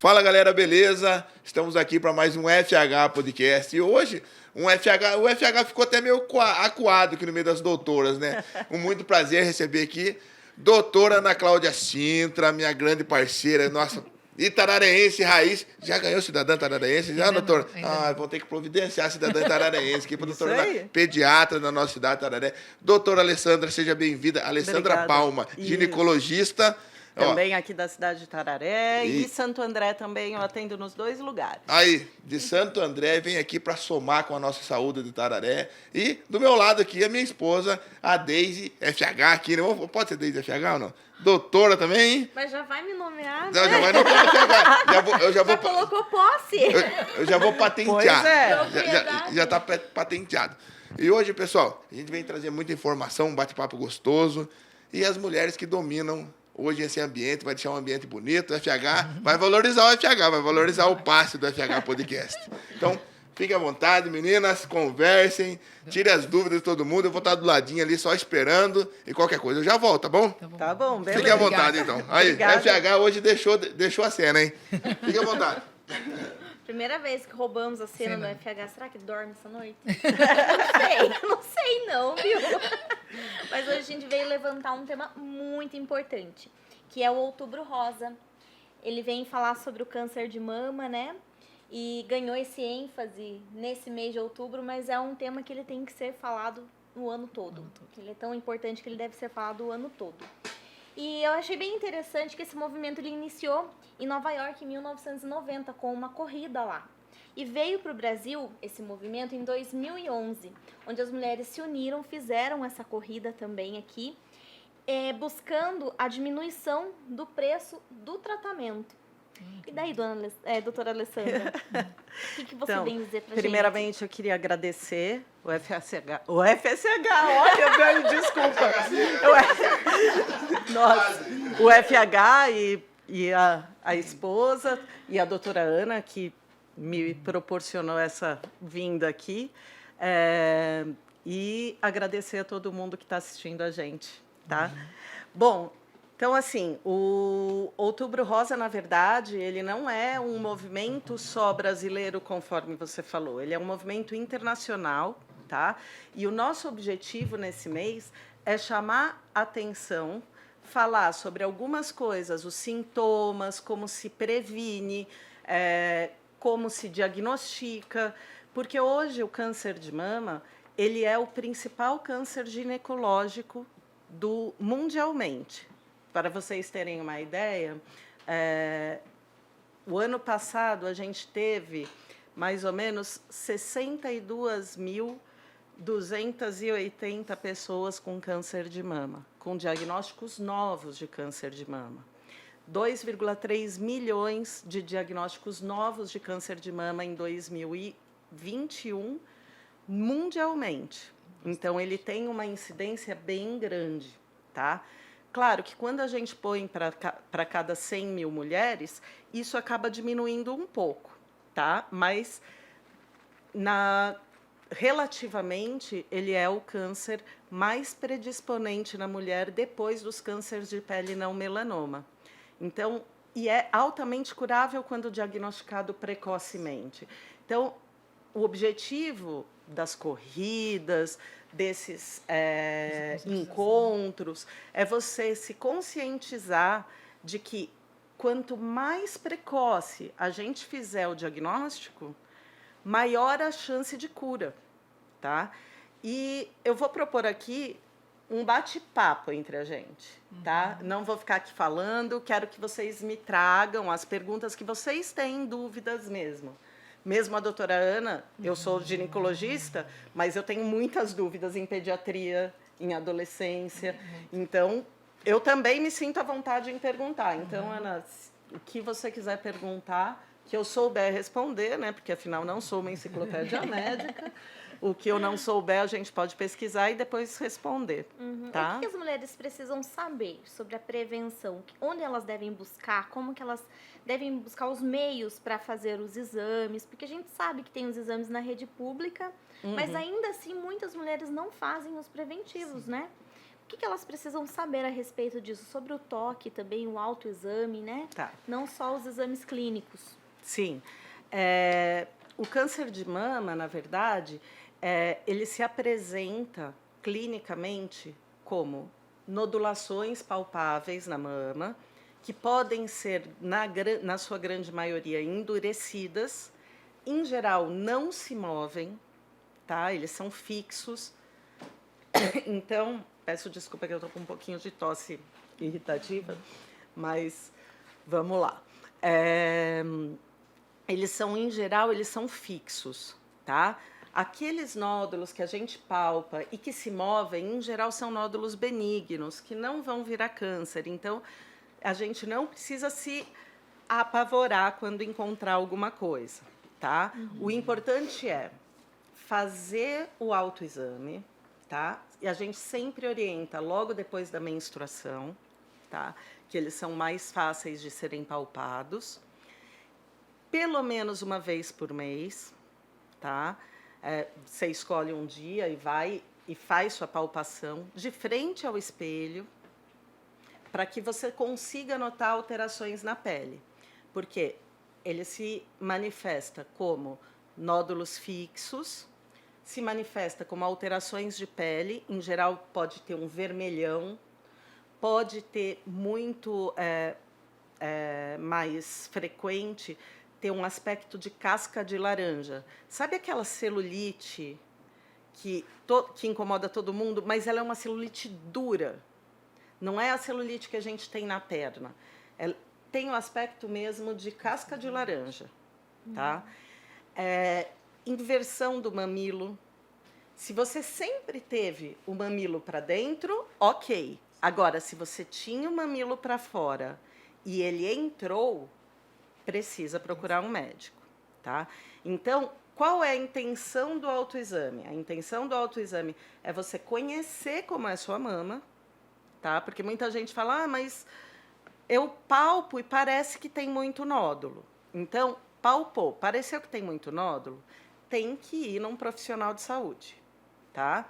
Fala galera, beleza? Estamos aqui para mais um FH Podcast. E hoje, o FH ficou até meio acuado aqui no meio das doutoras, né? Com muito prazer receber aqui doutora Ana Cláudia Sintra, minha grande parceira, nossa itarareense raiz. Já ganhou cidadã itarareense? Já, doutora? Vou ter que providenciar cidadã itarareense aqui para a doutora pediatra da nossa cidade Itararé. Doutora Alessandra, seja bem-vinda. Alessandra Obrigada. Palma, ginecologista. Também aqui da cidade de Itararé e Santo André também, eu atendo nos dois lugares. Aí, de Santo André, vem aqui para somar com a nossa saúde de Itararé. E do meu lado aqui, a minha esposa, a Deise FH aqui. Não, pode ser Deise FH ou não? Doutora também, hein? Mas já vai me nomear, Não, né? já vai nomear FH. Já colocou posse. Eu já vou patentear. Pois é. Já tá patenteado. E hoje, pessoal, a gente vem trazer muita informação, um bate-papo gostoso. E as mulheres que dominam hoje esse ambiente, vai deixar um ambiente bonito, o FH vai valorizar o FH, vai valorizar o passe do FH Podcast. Então, fiquem à vontade, meninas, conversem, tirem as dúvidas de todo mundo, eu vou estar do ladinho ali só esperando e qualquer coisa eu já volto, tá bom? Tá bom, beleza. Fiquem à vontade, então. Aí, Obrigada. FH hoje deixou a cena, hein? Fiquem à vontade. Primeira vez que roubamos a cena do FH. Será que dorme essa noite? Não sei não, viu? Mas hoje a gente veio levantar um tema muito importante, que é o Outubro Rosa. Ele vem falar sobre o câncer de mama, né? E ganhou esse ênfase nesse mês de outubro, mas é um tema que ele tem que ser falado o ano todo. Ele é tão importante que ele deve ser falado o ano todo. E eu achei bem interessante que esse movimento ele iniciou em Nova York em 1990 com uma corrida lá. E veio para o Brasil esse movimento em 2011, onde as mulheres se uniram, fizeram essa corrida também aqui, buscando a diminuição do preço do tratamento. E daí, doutora Alessandra, o que você vem dizer pra gente? Primeiramente, eu queria agradecer o FSH. O FSH, olha, desculpa. Nossa, o FH e a esposa e a doutora Ana, que me proporcionou essa vinda aqui. E agradecer a todo mundo que está assistindo a gente, tá? Bom, então, assim, o Outubro Rosa, na verdade, ele não é um movimento só brasileiro, conforme você falou. Ele é um movimento internacional, tá? E o nosso objetivo nesse mês é chamar atenção, falar sobre algumas coisas, os sintomas, como se previne, como se diagnostica, porque hoje o câncer de mama, ele é o principal câncer ginecológico mundialmente. Para vocês terem uma ideia, o ano passado a gente teve mais ou menos 62.280 pessoas com câncer de mama, com diagnósticos novos de câncer de mama. 2,3 milhões de diagnósticos novos de câncer de mama em 2021, mundialmente. Então, ele tem uma incidência bem grande, tá? Claro que quando a gente põe para cada 100 mil mulheres, isso acaba diminuindo um pouco, tá? Mas, relativamente, ele é o câncer mais predisponente na mulher depois dos cânceres de pele não melanoma. Então, e é altamente curável quando diagnosticado precocemente. Então, o objetivo das corridas, desses encontros, é você se conscientizar de que quanto mais precoce a gente fizer o diagnóstico, maior a chance de cura, tá? E eu vou propor aqui um bate-papo entre a gente, tá? Não vou ficar aqui falando, quero que vocês me tragam as perguntas que vocês têm dúvidas mesmo. Mesmo a doutora Ana, eu sou ginecologista, mas eu tenho muitas dúvidas em pediatria, em adolescência. Então, eu também me sinto à vontade em perguntar. Então, Ana, o que você quiser perguntar, que eu souber responder, né? Porque, afinal, não sou uma enciclopédia médica. O que eu não souber, a gente pode pesquisar e depois responder. Tá? O que as mulheres precisam saber sobre a prevenção? Onde elas devem buscar? Como que elas devem buscar os meios para fazer os exames? Porque a gente sabe que tem os exames na rede pública, mas ainda assim muitas mulheres não fazem os preventivos, né? O que elas precisam saber a respeito disso? Sobre o toque também, o autoexame, né? Tá. Não só os exames clínicos. Sim. O câncer de mama, na verdade, ele se apresenta clinicamente como nodulações palpáveis na mama, que podem ser, na sua grande maioria, endurecidas. Em geral, não se movem, tá? Eles são fixos. Então, peço desculpa que eu estou com um pouquinho de tosse irritativa, mas vamos lá. Eles são, em geral, eles são fixos, tá? Aqueles nódulos que a gente palpa e que se movem, em geral, são nódulos benignos, que não vão virar câncer. Então, a gente não precisa se apavorar quando encontrar alguma coisa, tá? O importante é fazer o autoexame, tá? E a gente sempre orienta logo depois da menstruação, tá? Que eles são mais fáceis de serem palpados. Pelo menos uma vez por mês, tá? Você escolhe um dia e vai e faz sua palpação de frente ao espelho, para que você consiga notar alterações na pele. Porque ele se manifesta como nódulos fixos, se manifesta como alterações de pele, em geral pode ter um vermelhão, pode ter muito mais frequente, ter um aspecto de casca de laranja. Sabe aquela celulite que incomoda todo mundo, mas ela é uma celulite dura? Não é a celulite que a gente tem na perna. Ela tem o aspecto mesmo de casca de laranja, tá? Inversão do mamilo. Se você sempre teve o mamilo para dentro, ok. Agora, se você tinha o mamilo para fora e ele entrou, precisa procurar um médico, tá? Então, qual é a intenção do autoexame? A intenção do autoexame é você conhecer como é a sua mama, tá? Porque muita gente fala, mas eu palpo e parece que tem muito nódulo. Então, palpou, pareceu que tem muito nódulo, tem que ir num profissional de saúde, tá?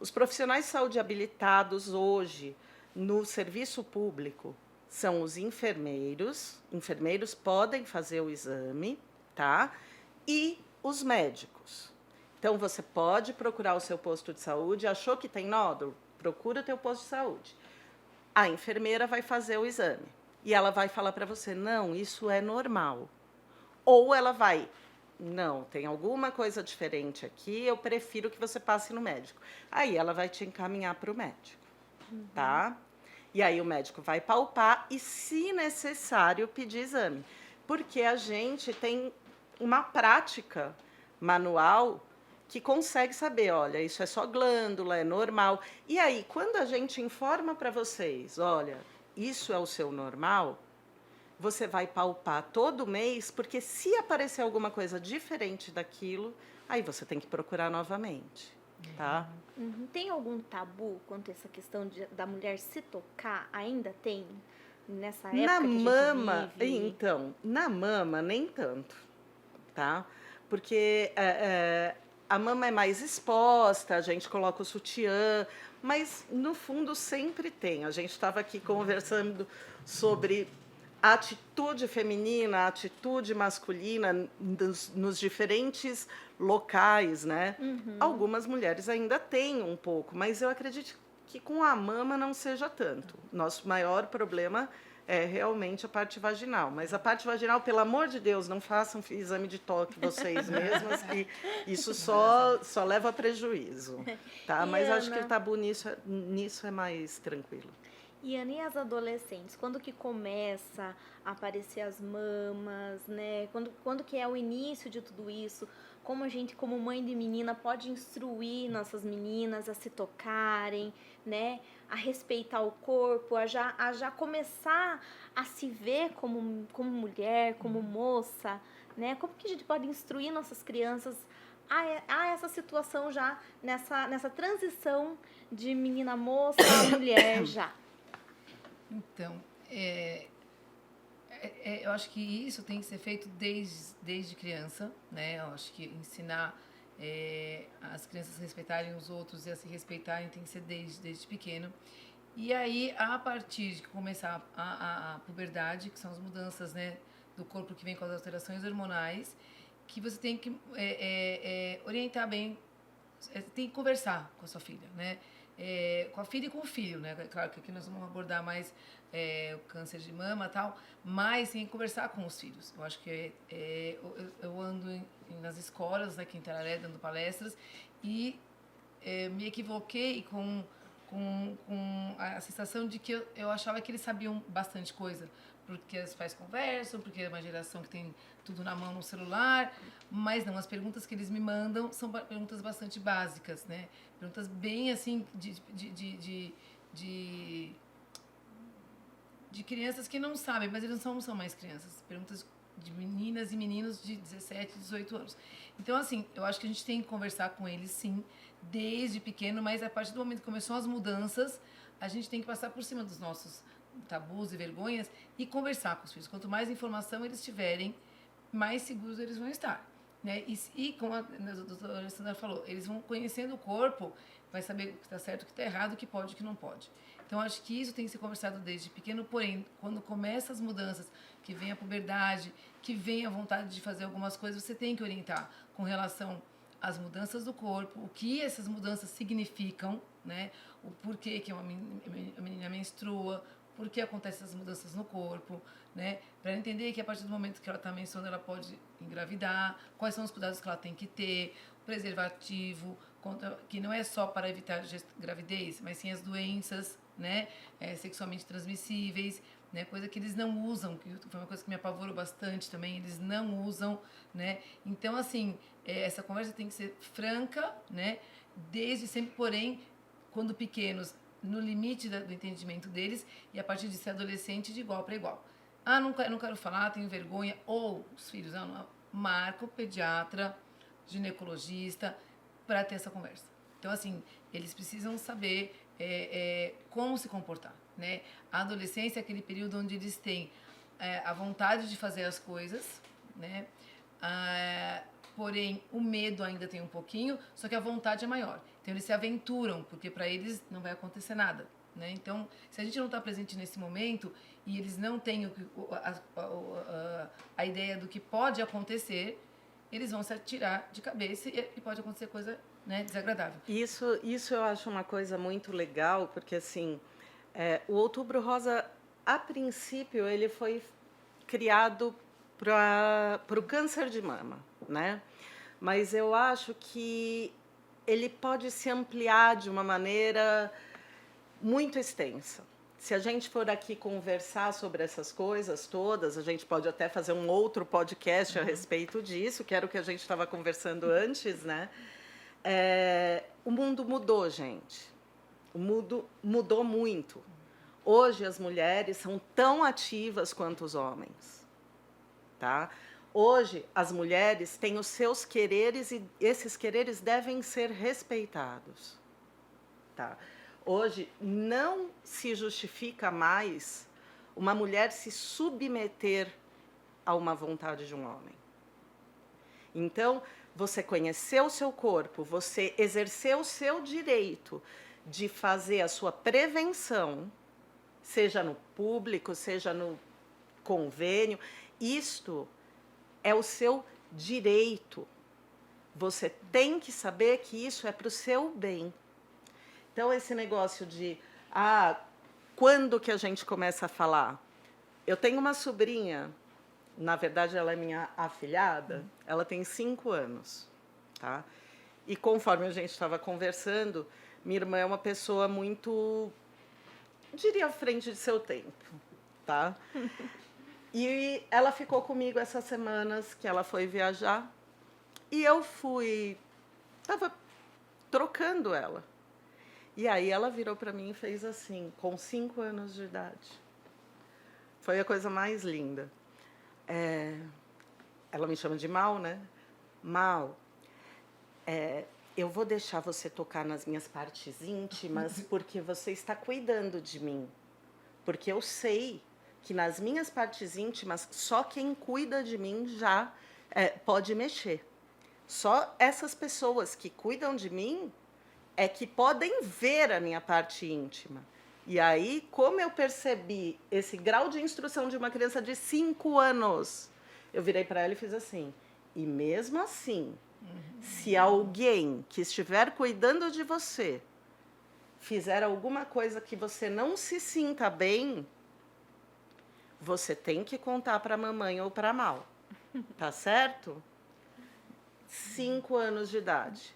Os profissionais de saúde habilitados hoje no serviço público são os enfermeiros. Enfermeiros podem fazer o exame, tá? E os médicos. Então, você pode procurar o seu posto de saúde. Achou que tem nódulo? Procura o teu posto de saúde. A enfermeira vai fazer o exame. E ela vai falar para você, não, isso é normal. Ou ela vai, não, tem alguma coisa diferente aqui, eu prefiro que você passe no médico. Aí ela vai te encaminhar para o médico, tá? E aí o médico vai palpar e, se necessário, pedir exame. Porque a gente tem uma prática manual que consegue saber, olha, isso é só glândula, é normal. E aí, quando a gente informa para vocês, olha, isso é o seu normal, você vai palpar todo mês, porque se aparecer alguma coisa diferente daquilo, aí você tem que procurar novamente, tá? Tem algum tabu quanto a essa questão da mulher se tocar? Ainda tem nessa época Na que a gente mama, vive? então, na mama nem tanto, tá? Porque a mama é mais exposta, a gente coloca o sutiã, mas no fundo sempre tem. A gente estava aqui conversando sobre a atitude feminina, a atitude masculina nos diferentes locais, né? Algumas mulheres ainda têm um pouco, mas eu acredito que com a mama não seja tanto. Nosso maior problema é realmente a parte vaginal. Mas a parte vaginal, pelo amor de Deus, não façam exame de toque vocês mesmas, que isso só leva a prejuízo, tá? Mas Ana, acho que o tabu nisso é mais tranquilo. E Ana, e as adolescentes? Quando que começa a aparecer as mamas, né? Quando que é o início de tudo isso? Como a gente, como mãe de menina, pode instruir nossas meninas a se tocarem, né? A respeitar o corpo, a já começar a se ver como mulher, como moça, né? Como que a gente pode instruir nossas crianças a essa situação já, nessa transição de menina moça a mulher já? Então, eu acho que isso tem que ser feito desde criança, né? Eu acho que ensinar as crianças respeitarem os outros e a se respeitarem tem que ser desde pequeno. E aí, a partir de começar a puberdade, que são as mudanças, né, do corpo que vem com as alterações hormonais, que você tem que orientar bem, tem que conversar com a sua filha, né? Com a filha e com o filho, né? Claro que aqui nós vamos abordar mais o câncer de mama e tal, mas tem que conversar com os filhos. Eu acho que eu ando nas escolas aqui em Tararé, dando palestras, e me equivoquei com a sensação de que eu achava que eles sabiam bastante coisa, porque os pais conversam, porque é uma geração que tem tudo na mão no celular, mas não, as perguntas que eles me mandam são perguntas bastante básicas, né? Perguntas bem assim de crianças que não sabem, mas eles não são mais crianças. Perguntas de meninas e meninos de 17, 18 anos. Então, assim, eu acho que a gente tem que conversar com eles, sim, desde pequeno, mas a partir do momento que começou as mudanças, a gente tem que passar por cima dos nossos tabus e vergonhas e conversar com os filhos. Quanto mais informação eles tiverem, mais seguros eles vão estar, né? E como a doutora Alessandra falou, eles vão conhecendo o corpo, vai saber o que está certo, o que está errado, o que pode e o que não pode. Então, acho que isso tem que ser conversado desde pequeno, porém, quando começam as mudanças, que vem a puberdade, que vem a vontade de fazer algumas coisas, você tem que orientar com relação às mudanças do corpo, o que essas mudanças significam, né? O porquê que uma menina menstrua, por que acontecem essas mudanças no corpo, né? Para entender que a partir do momento que ela está menstruando, ela pode engravidar, quais são os cuidados que ela tem que ter, preservativo, que não é só para evitar gravidez, mas sim as doenças, né, sexualmente transmissíveis, né, coisa que eles não usam, que foi uma coisa que me apavorou bastante também, eles não usam, né? Então, assim, essa conversa tem que ser franca, né, desde sempre, porém, quando pequenos, no limite do entendimento deles, e a partir de ser adolescente, de igual para igual. Ah, não quero falar, tenho vergonha, ou os filhos, marca o pediatra, ginecologista, para ter essa conversa. Então, assim, eles precisam saber como se comportar, né? A adolescência é aquele período onde eles têm a vontade de fazer as coisas, né? Porém, o medo ainda tem um pouquinho, só que a vontade é maior. Então, eles se aventuram, porque para eles não vai acontecer nada, né? Então, se a gente não está presente nesse momento e eles não têm a ideia do que pode acontecer, eles vão se atirar de cabeça e pode acontecer coisa, né, desagradável. Isso eu acho uma coisa muito legal, porque assim, o Outubro Rosa, a princípio, ele foi criado para o câncer de mama, né? Mas eu acho que ele pode se ampliar de uma maneira muito extensa. Se a gente for aqui conversar sobre essas coisas todas, a gente pode até fazer um outro podcast a respeito disso, que era o que a gente estava conversando antes, né? O mundo mudou, gente. O mundo mudou muito. Hoje as mulheres são tão ativas quanto os homens, tá? Hoje as mulheres têm os seus quereres e esses quereres devem ser respeitados, tá? Hoje não se justifica mais uma mulher se submeter a uma vontade de um homem. Então, você conhecer o seu corpo, você exercer o seu direito de fazer a sua prevenção, seja no público, seja no convênio, isto é o seu direito. Você tem que saber que isso é para o seu bem. Então, esse negócio de, quando que a gente começa a falar? Eu tenho uma sobrinha, na verdade ela é minha afilhada, ela tem 5 anos, tá? E conforme a gente estava conversando, minha irmã é uma pessoa muito, diria, à frente de seu tempo, tá? E ela ficou comigo essas semanas que ela foi viajar, e eu estava trocando ela. E aí ela virou para mim e fez assim, com 5 anos de idade. Foi a coisa mais linda. Ela me chama de Mal, né? Mal, eu vou deixar você tocar nas minhas partes íntimas porque você está cuidando de mim. Porque eu sei que nas minhas partes íntimas, só quem cuida de mim já pode mexer. Só essas pessoas que cuidam de mim é que podem ver a minha parte íntima. E aí, como eu percebi esse grau de instrução de uma criança de 5 anos, eu virei para ela e fiz assim, e mesmo assim, se alguém que estiver cuidando de você fizer alguma coisa que você não se sinta bem, você tem que contar para a mamãe ou para a Mal. Tá certo? 5 anos de idade.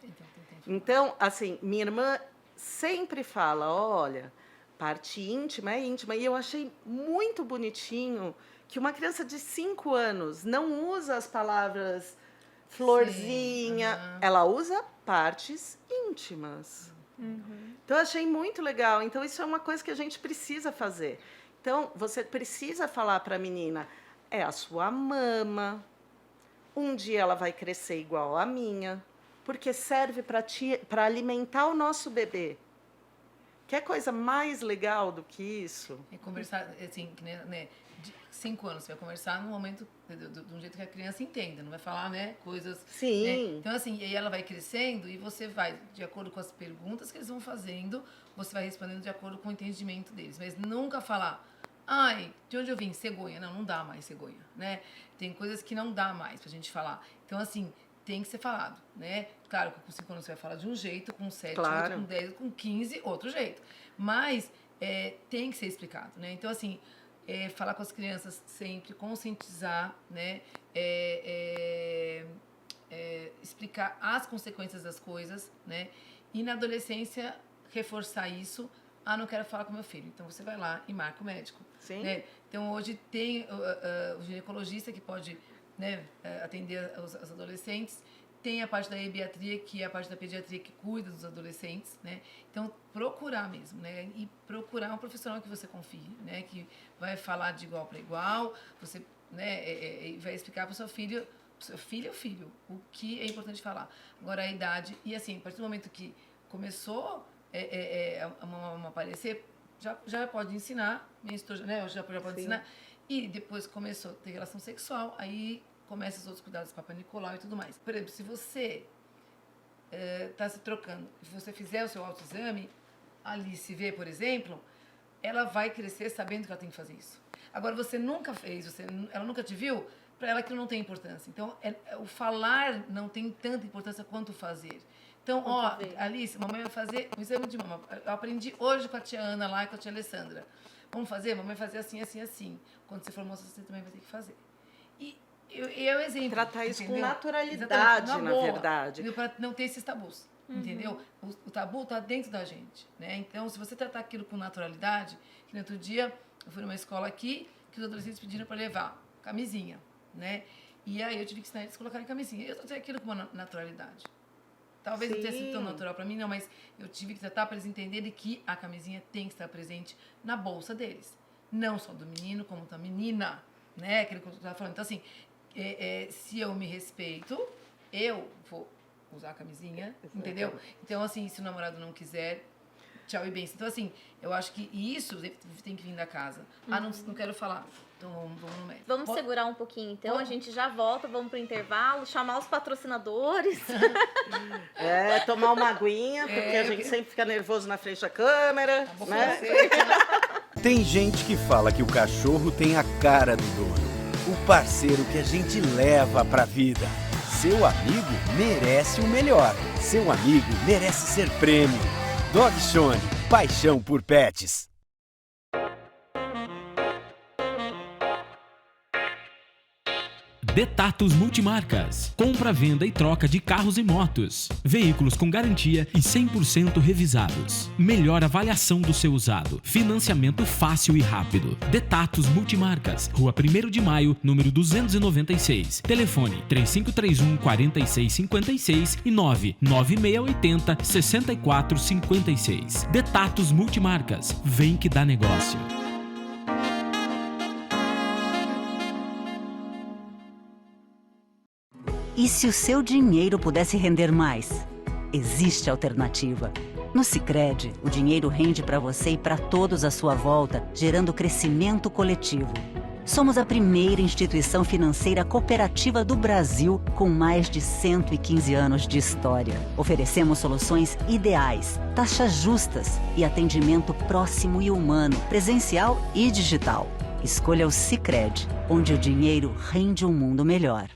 Então, assim, minha irmã sempre fala, olha, parte íntima é íntima. E eu achei muito bonitinho que uma criança de 5 anos não usa as palavras florzinha, ela usa partes íntimas. Então, eu achei muito legal. Então, isso é uma coisa que a gente precisa fazer. Então, você precisa falar para a menina, é a sua mama. Um dia ela vai crescer igual a minha, porque serve para alimentar o nosso bebê. Quer coisa mais legal do que isso? É conversar, assim, né, de 5 anos, você vai conversar no momento, de um jeito que a criança entenda, não vai falar, né, coisas... Sim. Né? Então, assim, e aí ela vai crescendo e você vai, de acordo com as perguntas que eles vão fazendo, você vai respondendo de acordo com o entendimento deles. Mas nunca falar, ai, de onde eu vim? Cegonha. Não dá mais cegonha, né? Tem coisas que não dá mais pra gente falar. Então, assim, tem que ser falado, né? Claro que com 5 anos você vai falar de um jeito, com 7, claro. Com 10, com 15, outro jeito. Mas tem que ser explicado, né? Então, assim, falar com as crianças sempre, conscientizar, né? Explicar as consequências das coisas, né? E na adolescência, reforçar isso. Ah, não quero falar com meu filho. Então, você vai lá e marca o médico. Sim. Né? Então, hoje tem o ginecologista que pode, né, atender os adolescentes. Tem a parte da pediatria, que é a parte da pediatria que cuida dos adolescentes, né? Então, procurar mesmo, né? E procurar um profissional que você confie, né? Que vai falar de igual para igual, você, né, vai explicar para o seu filho ou filho, o que é importante falar. Agora, a idade, e assim, a partir do momento que começou a mamãe aparecer, já pode ensinar, né? Já pode ensinar. E depois começou a ter relação sexual, aí começa os outros cuidados, Papai Nicolau e tudo mais. Por exemplo, se você está se trocando, se você fizer o seu autoexame, ali se vê, por exemplo, ela vai crescer sabendo que ela tem que fazer isso. Agora, você nunca fez, ela nunca te viu, para ela aquilo não tem importância. Então, o falar não tem tanta importância quanto o fazer. Então, ó, Alice, mamãe vai fazer um exame de mama. Eu aprendi hoje com a tia Ana lá e com a tia Alessandra. Vamos fazer? Mamãe vai fazer assim, assim, assim. Quando você for moça, você também vai ter que fazer. E é o exemplo. Tratar isso entendeu? com naturalidade, na boa, verdade. Para não ter esses tabus, entendeu? O tabu está dentro da gente, né? Então, se você tratar aquilo com naturalidade, que no outro dia eu fui numa escola aqui, que os adolescentes pediram para levar camisinha, né? E aí eu tive que ensinar eles a colocarem camisinha. Eu tratei aquilo com uma naturalidade. Talvez não tenha sido tão natural para mim, não, mas eu tive que tratar para eles entenderem que a camisinha tem que estar presente na bolsa deles. Não só do menino, como da menina, né? Aquilo que eu estava falando. Então, assim, se eu me respeito, eu vou usar a camisinha, entendeu? Então, assim, se o namorado não quiser, tchau e bem. Então, assim, eu acho que isso tem que vir da casa. Ah, não quero falar. Então, vamos no médico. Vamos segurar um pouquinho, então. A gente já volta, vamos pro intervalo, chamar os patrocinadores. Tomar uma aguinha, porque a gente sempre fica nervoso na frente da câmera, né? Tem gente que fala que o cachorro tem a cara do dono. O parceiro que a gente leva pra vida. Seu amigo merece o melhor. Seu amigo merece ser prêmio. Dog Shone, paixão por pets. Detatos Multimarcas. Compra, venda e troca de carros e motos. Veículos com garantia e 100% revisados. Melhor avaliação do seu usado. Financiamento fácil e rápido. Detatos Multimarcas. Rua 1º de Maio, número 296. Telefone 3531-4656 e 99680-6456. Detatos Multimarcas. Vem que dá negócio. E se o seu dinheiro pudesse render mais? Existe alternativa. No Sicredi, o dinheiro rende para você e para todos à sua volta, gerando crescimento coletivo. Somos a primeira instituição financeira cooperativa do Brasil com mais de 115 anos de história. Oferecemos soluções ideais, taxas justas e atendimento próximo e humano, presencial e digital. Escolha o Sicredi, onde o dinheiro rende um mundo melhor.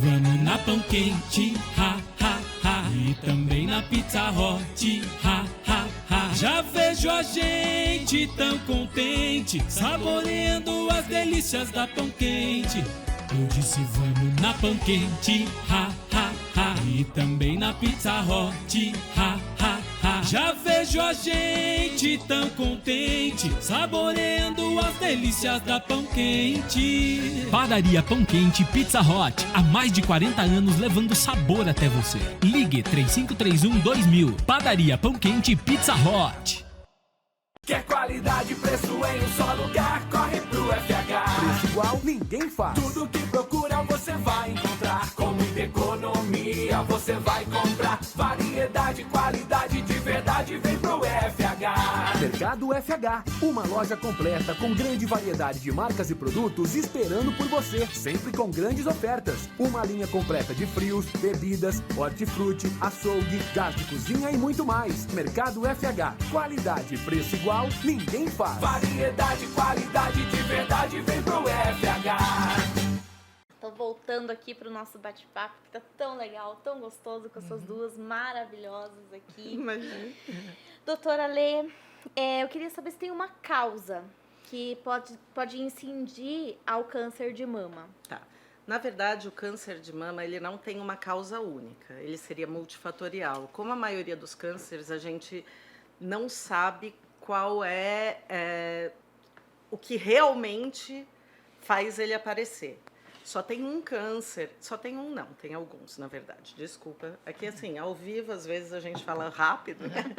Vamos na Pão Quente, ha, ha, ha. E também na Pizza Hut, ha, ha, ha. Já vejo a gente tão contente, saboreando as delícias da Pão Quente. Eu disse vamos na Pão Quente, ha, ha, ha. E também na Pizza Hut, ha, ha, ha. Já vejo a gente tão contente, saboreando as delícias da Pão Quente. Padaria Pão Quente Pizza Hut, há mais de 40 anos levando sabor até você. Ligue 3531-2000. Padaria Pão Quente Pizza Hut. Quer qualidade e preço em um só lugar? Corre pro FH. Preço igual ninguém faz. Tudo que procura você vai encontrar. Com muita economia você vai comprar. Variedade, qualidade de verdade, vem pro FH. Mercado FH, uma loja completa com grande variedade de marcas e produtos esperando por você, sempre com grandes ofertas. Uma linha completa de frios, bebidas, hortifruti, açougue, gás de cozinha e muito mais. Mercado FH, qualidade e preço igual ninguém faz. Variedade, qualidade de verdade, vem pro FH. Tô voltando aqui pro nosso bate-papo, que tá tão legal, tão gostoso com essas duas maravilhosas aqui. Imagina. Doutora Lê, eu queria saber se tem uma causa que pode incidir ao câncer de mama. Tá. Na verdade, o câncer de mama, ele não tem uma causa única. Ele seria multifatorial. Como a maioria dos cânceres, a gente não sabe qual é o que realmente faz ele aparecer. Só tem um câncer, só tem um não, tem alguns, na verdade, desculpa. Aqui, assim, ao vivo, às vezes a gente fala rápido, né?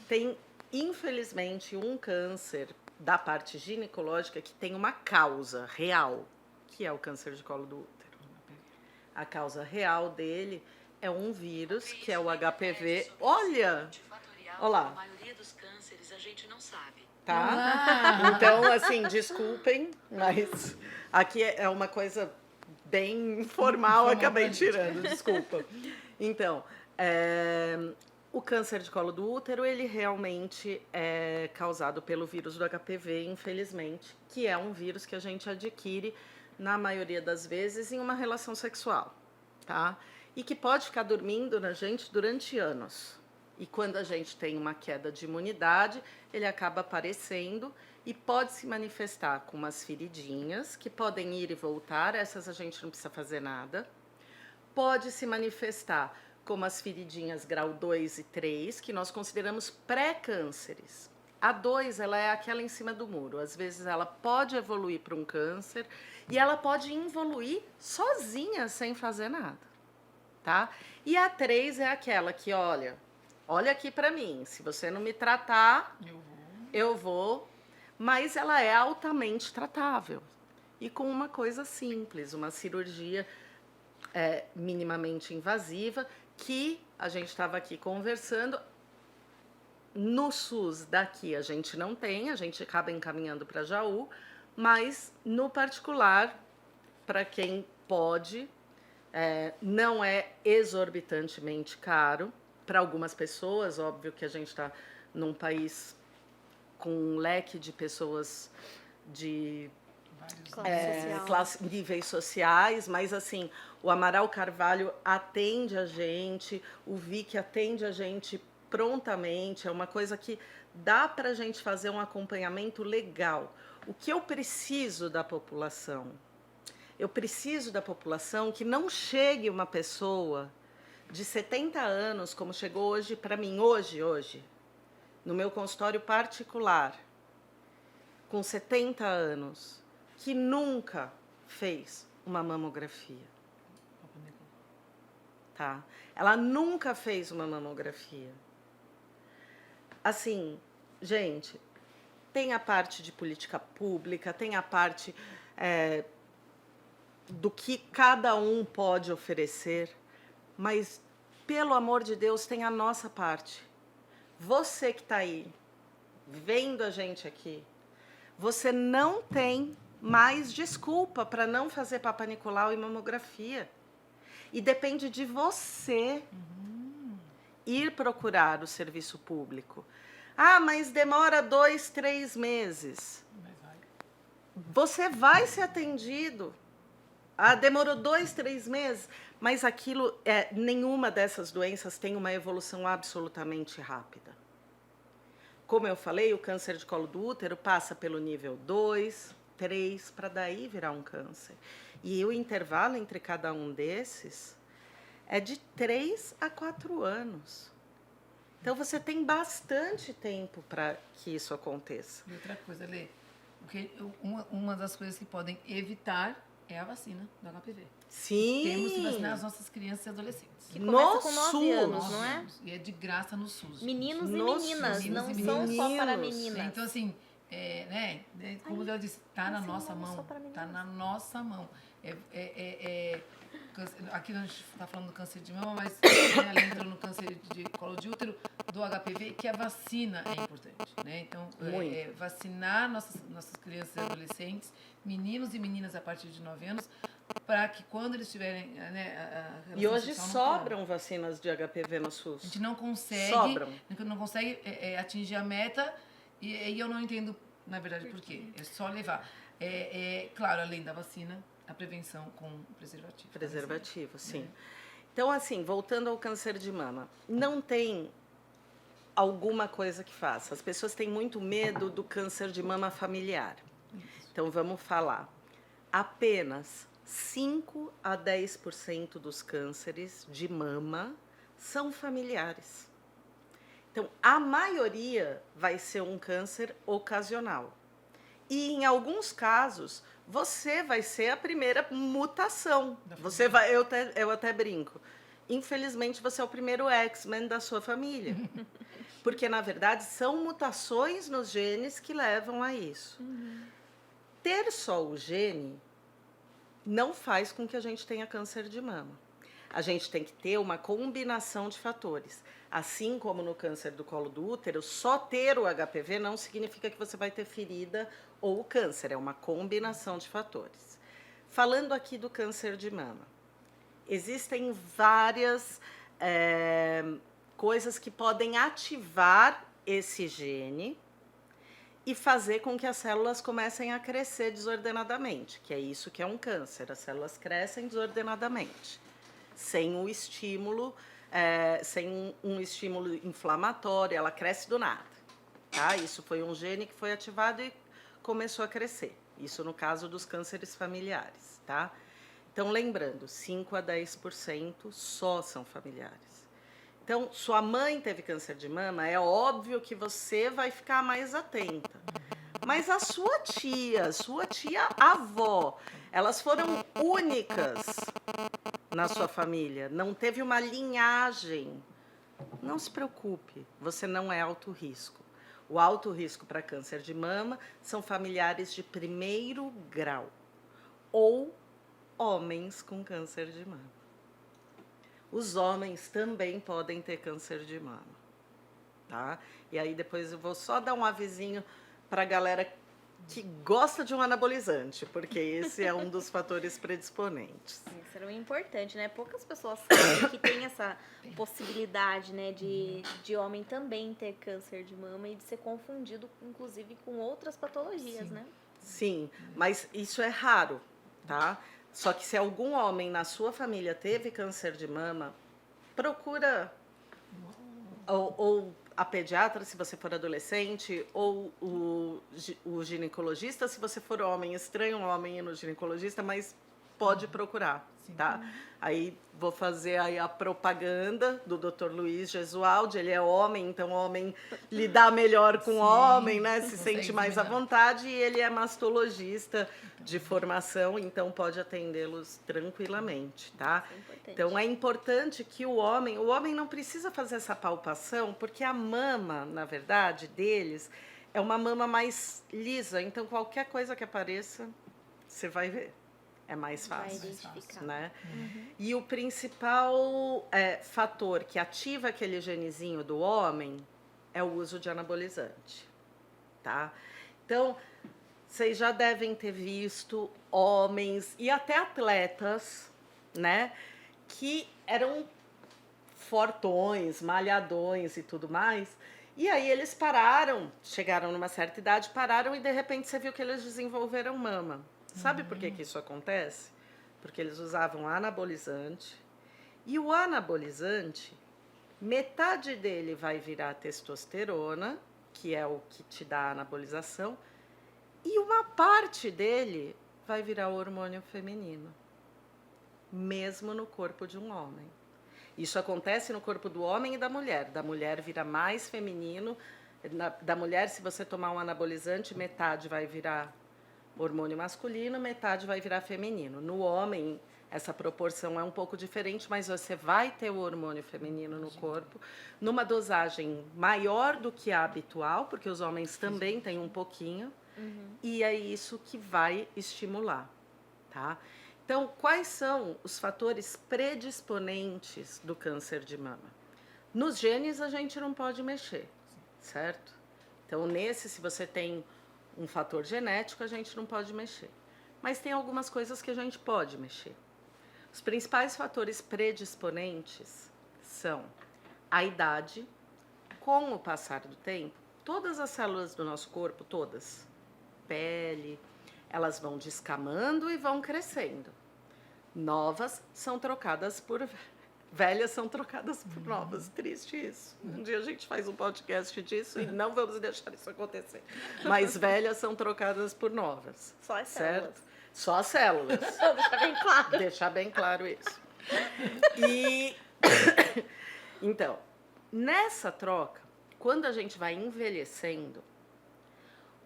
Tem, infelizmente, um câncer da parte ginecológica que tem uma causa real, que é o câncer de colo do útero. A causa real dele é um vírus, que é o HPV. Olha! Olá. A maioria dos cânceres a gente não sabe. Tá? Então, assim, desculpem, mas aqui é uma coisa bem informal, acabei tirando, desculpa. Então, o câncer de colo do útero, ele realmente é causado pelo vírus do HPV, infelizmente, que é um vírus que a gente adquire, na maioria das vezes, em uma relação sexual, tá? E que pode ficar dormindo na gente durante anos. E quando a gente tem uma queda de imunidade, ele acaba aparecendo e pode se manifestar com umas feridinhas, que podem ir e voltar, essas a gente não precisa fazer nada. Pode se manifestar como as feridinhas grau 2 e 3, que nós consideramos pré-cânceres. A 2, ela é aquela em cima do muro. Às vezes ela pode evoluir para um câncer e ela pode evoluir sozinha, sem fazer nada, tá? E a 3 é aquela que, olha aqui para mim, se você não me tratar, eu vou. Mas ela é altamente tratável. E com uma coisa simples, uma cirurgia minimamente invasiva, que a gente estava aqui conversando. No SUS daqui a gente não tem, a gente acaba encaminhando para Jaú, mas no particular, para quem pode, não é exorbitantemente caro. Para algumas pessoas, óbvio que a gente está num país com um leque de pessoas de níveis sociais, mas assim, o Amaral Carvalho atende a gente, o Vic atende a gente prontamente, é uma coisa que dá para a gente fazer um acompanhamento legal. O que eu preciso da população? Eu preciso da população que não chegue uma pessoa de 70 anos, como chegou hoje para mim, hoje, no meu consultório particular, com 70 anos, que nunca fez uma mamografia. Tá? Ela nunca fez uma mamografia. Assim, gente, tem a parte de política pública, tem a parte do que cada um pode oferecer, mas, pelo amor de Deus, tem a nossa parte. Você que está aí, vendo a gente aqui, você não tem mais desculpa para não fazer Papa Nicolau e mamografia. E depende de você ir procurar o serviço público. Ah, mas demora 2, 3 meses. Você vai ser atendido. Ah, demorou 2, 3 meses, mas aquilo, nenhuma dessas doenças tem uma evolução absolutamente rápida. Como eu falei, o câncer de colo do útero passa pelo nível 2, 3, para daí virar um câncer. E o intervalo entre cada um desses é de 3 a 4 anos. Então, você tem bastante tempo para que isso aconteça. E outra coisa, Lê, uma das coisas que podem evitar é a vacina do HPV. Sim. Temos que vacinar as nossas crianças e adolescentes. Que começa com 9 anos, 9 não é? anos. E é de graça no SUS. Meninos e No meninas, SUS. não Meninos e são só para meninos. meninas. Então, assim, como ela disse, tá na vacina nossa não é só mão. para Tá meninas. na nossa mão. Aqui a gente está falando do câncer de mama, mas ela entrou no câncer de colo de útero, do HPV, que a vacina é importante, né? Então, vacinar nossas crianças e adolescentes, meninos e meninas a partir de 9 anos, para que quando eles tiverem, né, a E hoje relação sexual não sobram vacinas de HPV no SUS. a gente não consegue, Sobram. não consegue atingir a meta e eu não entendo, na verdade, por quê. É só levar. Claro, além da vacina, a prevenção com preservativo. Preservativo, sim. Então, assim, voltando ao câncer de mama, não tem alguma coisa que faça. As pessoas têm muito medo do câncer de mama familiar. Então, vamos falar. Apenas 5 a 10% dos cânceres de mama são familiares. Então, a maioria vai ser um câncer ocasional. E, em alguns casos, você vai ser a primeira mutação. Você vai, eu até brinco. Infelizmente, você é o primeiro X-Men da sua família. Porque, na verdade, são mutações nos genes que levam a isso. Ter só o gene não faz com que a gente tenha câncer de mama. A gente tem que ter uma combinação de fatores. Assim como no câncer do colo do útero, só ter o HPV não significa que você vai ter ferida ou câncer. É uma combinação de fatores. Falando aqui do câncer de mama, existem várias coisas que podem ativar esse gene e fazer com que as células comecem a crescer desordenadamente, que é isso que é um câncer. As células crescem desordenadamente, sem o estímulo, sem um estímulo inflamatório, ela cresce do nada. Tá? Isso foi um gene que foi ativado e começou a crescer. Isso no caso dos cânceres familiares. Tá? Então, lembrando, 5 a 10% só são familiares. Então, sua mãe teve câncer de mama, é óbvio que você vai ficar mais atenta. Mas a sua tia avó, elas foram únicas na sua família, não teve uma linhagem. Não se preocupe, você não é alto risco. O alto risco para câncer de mama são familiares de 1º grau ou homens com câncer de mama. Os homens também podem ter câncer de mama, tá? E aí depois eu vou só dar um avisinho para a galera que gosta de um anabolizante, porque esse é um dos fatores predisponentes. Isso era importante, né? Poucas pessoas sabem que tem essa possibilidade, né, de homem também ter câncer de mama e de ser confundido, inclusive, com outras patologias, né? Sim, mas isso é raro, tá? Só que se algum homem na sua família teve câncer de mama, procura ou a pediatra, se você for adolescente, ou o ginecologista, se você for homem. Estranho um homem ir no ginecologista, mas pode procurar, tá? Aí vou fazer aí a propaganda do Dr. Luiz Gesualdi. Ele é homem, então o homem lidar melhor com o homem, né? Se sente mais à vontade. E ele é mastologista de formação, então pode atendê-los tranquilamente, tá? Então é importante que o homem não precisa fazer essa palpação, porque a mama, na verdade, deles é uma mama mais lisa. Então qualquer coisa que apareça, você vai ver. É mais fácil, vai identificar, né? E o principal fator que ativa aquele genezinho do homem é o uso de anabolizante, tá? Então, Vocês já devem ter visto homens e até atletas, né, que eram fortões, malhadões e tudo mais. E aí eles pararam, chegaram numa certa idade, pararam e de repente você viu que eles desenvolveram mama. Sabe por que isso acontece? Porque eles usavam anabolizante. E o anabolizante, metade dele vai virar testosterona, que é o que te dá a anabolização, e uma parte dele vai virar o hormônio feminino, mesmo no corpo de um homem. Isso acontece no corpo do homem e da mulher. Da mulher vira mais feminino. Da mulher, se você tomar um anabolizante, metade vai virar hormônio masculino, metade vai virar feminino. No homem, essa proporção é um pouco diferente, mas você vai ter o hormônio feminino no corpo, numa dosagem maior do que a habitual, porque os homens também têm um pouquinho, e é isso que vai estimular, tá? Então, quais são os fatores predisponentes do câncer de mama? Nos genes a gente não pode mexer, certo? Então, se você tem um fator genético, a gente não pode mexer. Mas tem algumas coisas que a gente pode mexer. Os principais fatores predisponentes são a idade. Com o passar do tempo, todas as células do nosso corpo, todas, pele, elas vão descamando e vão crescendo. Novas são trocadas por... Velhas são trocadas por novas. Triste isso. Um dia a gente faz um podcast disso e não vamos deixar isso acontecer. Mas velhas são trocadas por novas. Só as certo? células. Só as células. Deixar bem claro. Deixar bem claro isso. E... Então, nessa troca, quando a gente vai envelhecendo,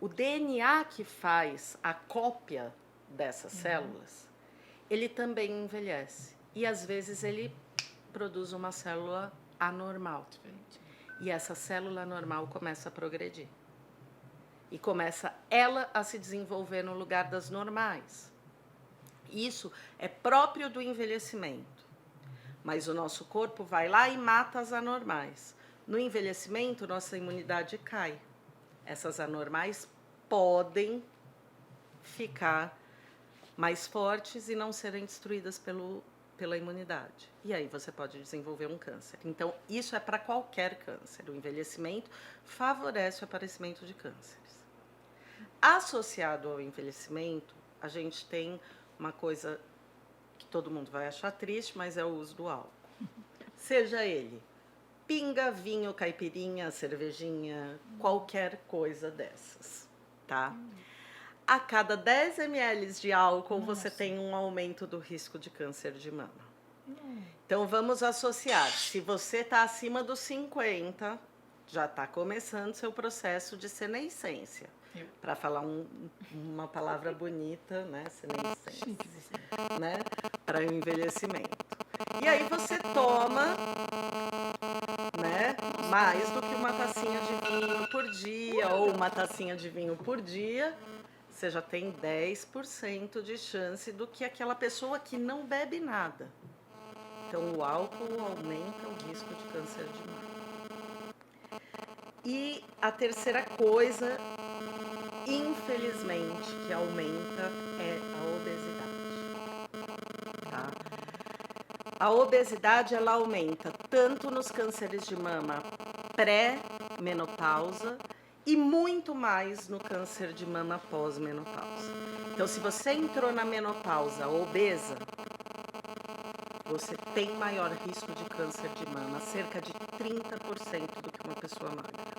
o DNA que faz a cópia dessas células, ele também envelhece. E às vezes ele produz uma célula anormal. E essa célula anormal começa a progredir. E começa ela a se desenvolver no lugar das normais. Isso é próprio do envelhecimento. Mas o nosso corpo vai lá e mata as anormais. No envelhecimento, nossa imunidade cai. Essas anormais podem ficar mais fortes e não serem destruídas pela imunidade. E aí você pode desenvolver um câncer. Então, isso é para qualquer câncer. O envelhecimento favorece o aparecimento de cânceres. Associado ao envelhecimento, a gente tem uma coisa que todo mundo vai achar triste, mas é o uso do álcool. Seja ele pinga, vinho, caipirinha, cervejinha, qualquer coisa dessas, tá? A cada 10 ml de álcool, você tem um aumento do risco de câncer de mama. Então, vamos associar. Se você está acima dos 50, já está começando seu processo de senescência. Para falar uma palavra bonita, né? Senescência. Né? Para o envelhecimento. E aí você toma, né, mais do que uma tacinha de vinho por dia, ou uma tacinha de vinho por dia, você já tem 10% de chance do que aquela pessoa que não bebe nada. Então, o álcool aumenta o risco de câncer de mama. E a terceira coisa, infelizmente, que aumenta é a obesidade. Tá? A obesidade, ela aumenta tanto nos cânceres de mama pré-menopausa e muito mais no câncer de mama pós-menopausa. Então, se você entrou na menopausa obesa, você tem maior risco de câncer de mama, cerca de 30% do que uma pessoa magra.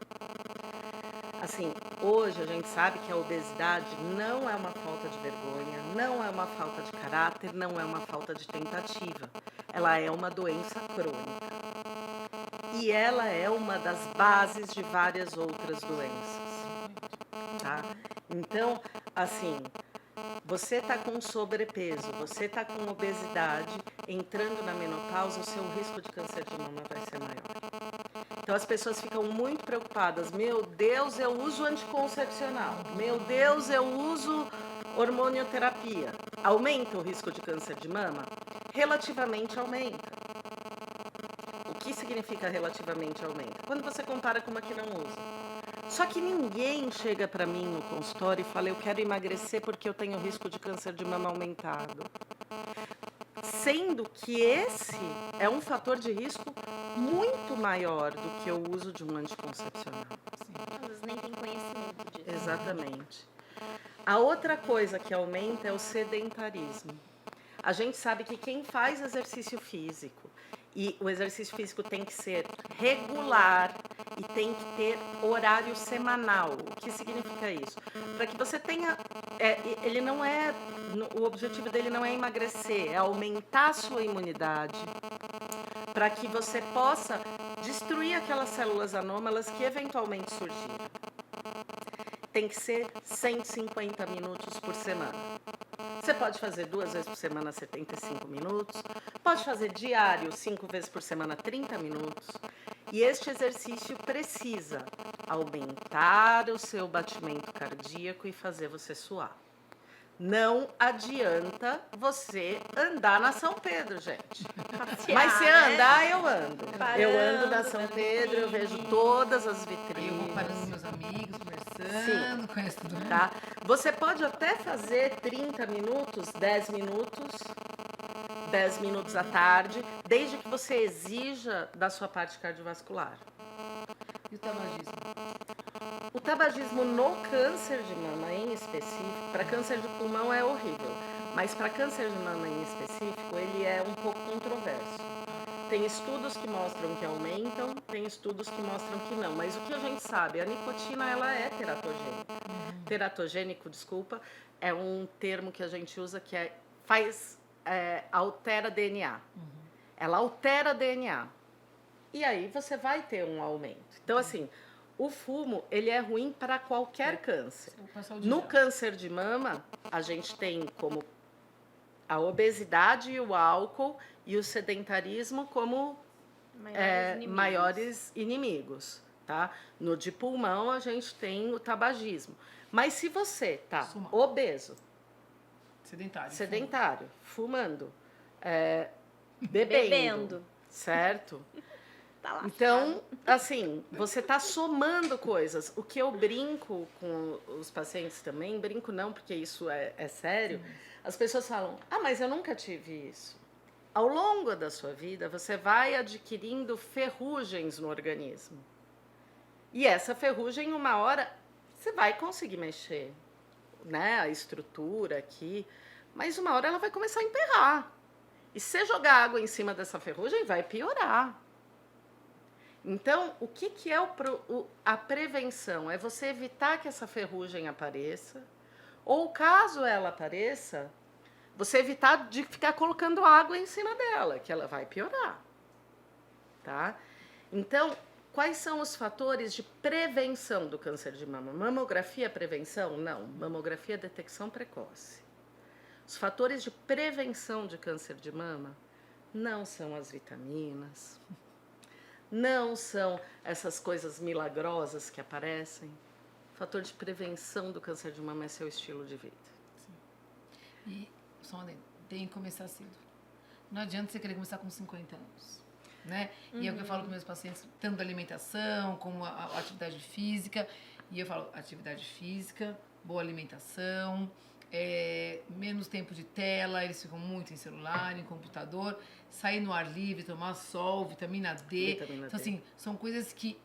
Assim, hoje a gente sabe que a obesidade não é uma falta de vergonha, não é uma falta de caráter, não é uma falta de tentativa. Ela é uma doença crônica. E ela é uma das bases de várias outras doenças. Tá? Então, assim, você está com sobrepeso, você está com obesidade, entrando na menopausa, o seu risco de câncer de mama vai ser maior. Então, as pessoas ficam muito preocupadas. Meu Deus, eu uso anticoncepcional. Meu Deus, eu uso hormonioterapia. Aumenta o risco de câncer de mama? Relativamente aumenta. O que significa relativamente aumenta? Quando você compara com uma que não usa. Só que ninguém chega para mim no consultório e fala, eu quero emagrecer porque eu tenho risco de câncer de mama aumentado. Sendo que esse é um fator de risco muito maior do que o uso de um anticoncepcional. Às vezes nem tem conhecimento disso. Exatamente. A outra coisa que aumenta é o sedentarismo. A gente sabe que quem faz exercício físico, e o exercício físico tem que ser regular e tem que ter horário semanal. O que significa isso? Para que você tenha... ele não é... O objetivo dele não é emagrecer, é aumentar a sua imunidade para que você possa destruir aquelas células anômalas que eventualmente surgiram. Tem que ser 150 minutos por semana. Você pode fazer 2 vezes por semana 75 minutos, pode fazer diário 5 vezes por semana 30 minutos. E este exercício precisa aumentar o seu batimento cardíaco e fazer você suar. Não adianta você andar na São Pedro, gente. Passear, Mas se né? andar, eu ando. Parando, Eu ando na São dando Pedro, eu vejo vitrine. todas as Aí eu vitrines. vou parando com meus amigos, conversando, conheço tudo. Tá? Você pode até fazer 30 minutos, 10 minutos à tarde, desde que você exija da sua parte cardiovascular. E o tabagismo? O tabagismo no câncer de mama em específico, para câncer de pulmão é horrível, mas para câncer de mama em específico, ele é um pouco controverso. Tem estudos que mostram que aumentam, tem estudos que mostram que não, mas o que a gente sabe, a nicotina ela é teratogênica. Teratogênico, desculpa, é um termo que a gente usa que altera DNA. Ela altera DNA. E aí você vai ter um aumento. Então, assim, o fumo, ele é ruim para qualquer câncer. No câncer de mama, a gente tem como a obesidade e o álcool e o sedentarismo como maiores inimigos, tá? No de pulmão, a gente tem o tabagismo. Mas se você tá obeso, sedentário, fumando, bebendo, certo? Tá lascado. Então, assim, você está somando coisas. O que eu brinco com os pacientes também, brinco não, porque isso é sério, as pessoas falam, mas eu nunca tive isso. Ao longo da sua vida, você vai adquirindo ferrugens no organismo. E essa ferrugem, uma hora, você vai conseguir mexer, né? A estrutura aqui, mas uma hora ela vai começar a emperrar. E se você jogar água em cima dessa ferrugem, vai piorar. Então, o que é a prevenção? É você evitar que essa ferrugem apareça, ou caso ela apareça, você evitar de ficar colocando água em cima dela, que ela vai piorar. Tá? Então, quais são os fatores de prevenção do câncer de mama? Mamografia é prevenção? Não. Mamografia é detecção precoce. Os fatores de prevenção de câncer de mama não são as vitaminas, não são essas coisas milagrosas que aparecem. O fator de prevenção do câncer de mama é seu estilo de vida. Sim. E, só um adendo, tem que começar cedo. Não adianta você querer começar com 50 anos. Né? E é o que eu falo com meus pacientes, tanto da alimentação como a atividade física. E eu falo, atividade física, boa alimentação, menos tempo de tela, eles ficam muito em celular, em computador, sair no ar livre, tomar sol, vitamina D. Então, assim, são coisas que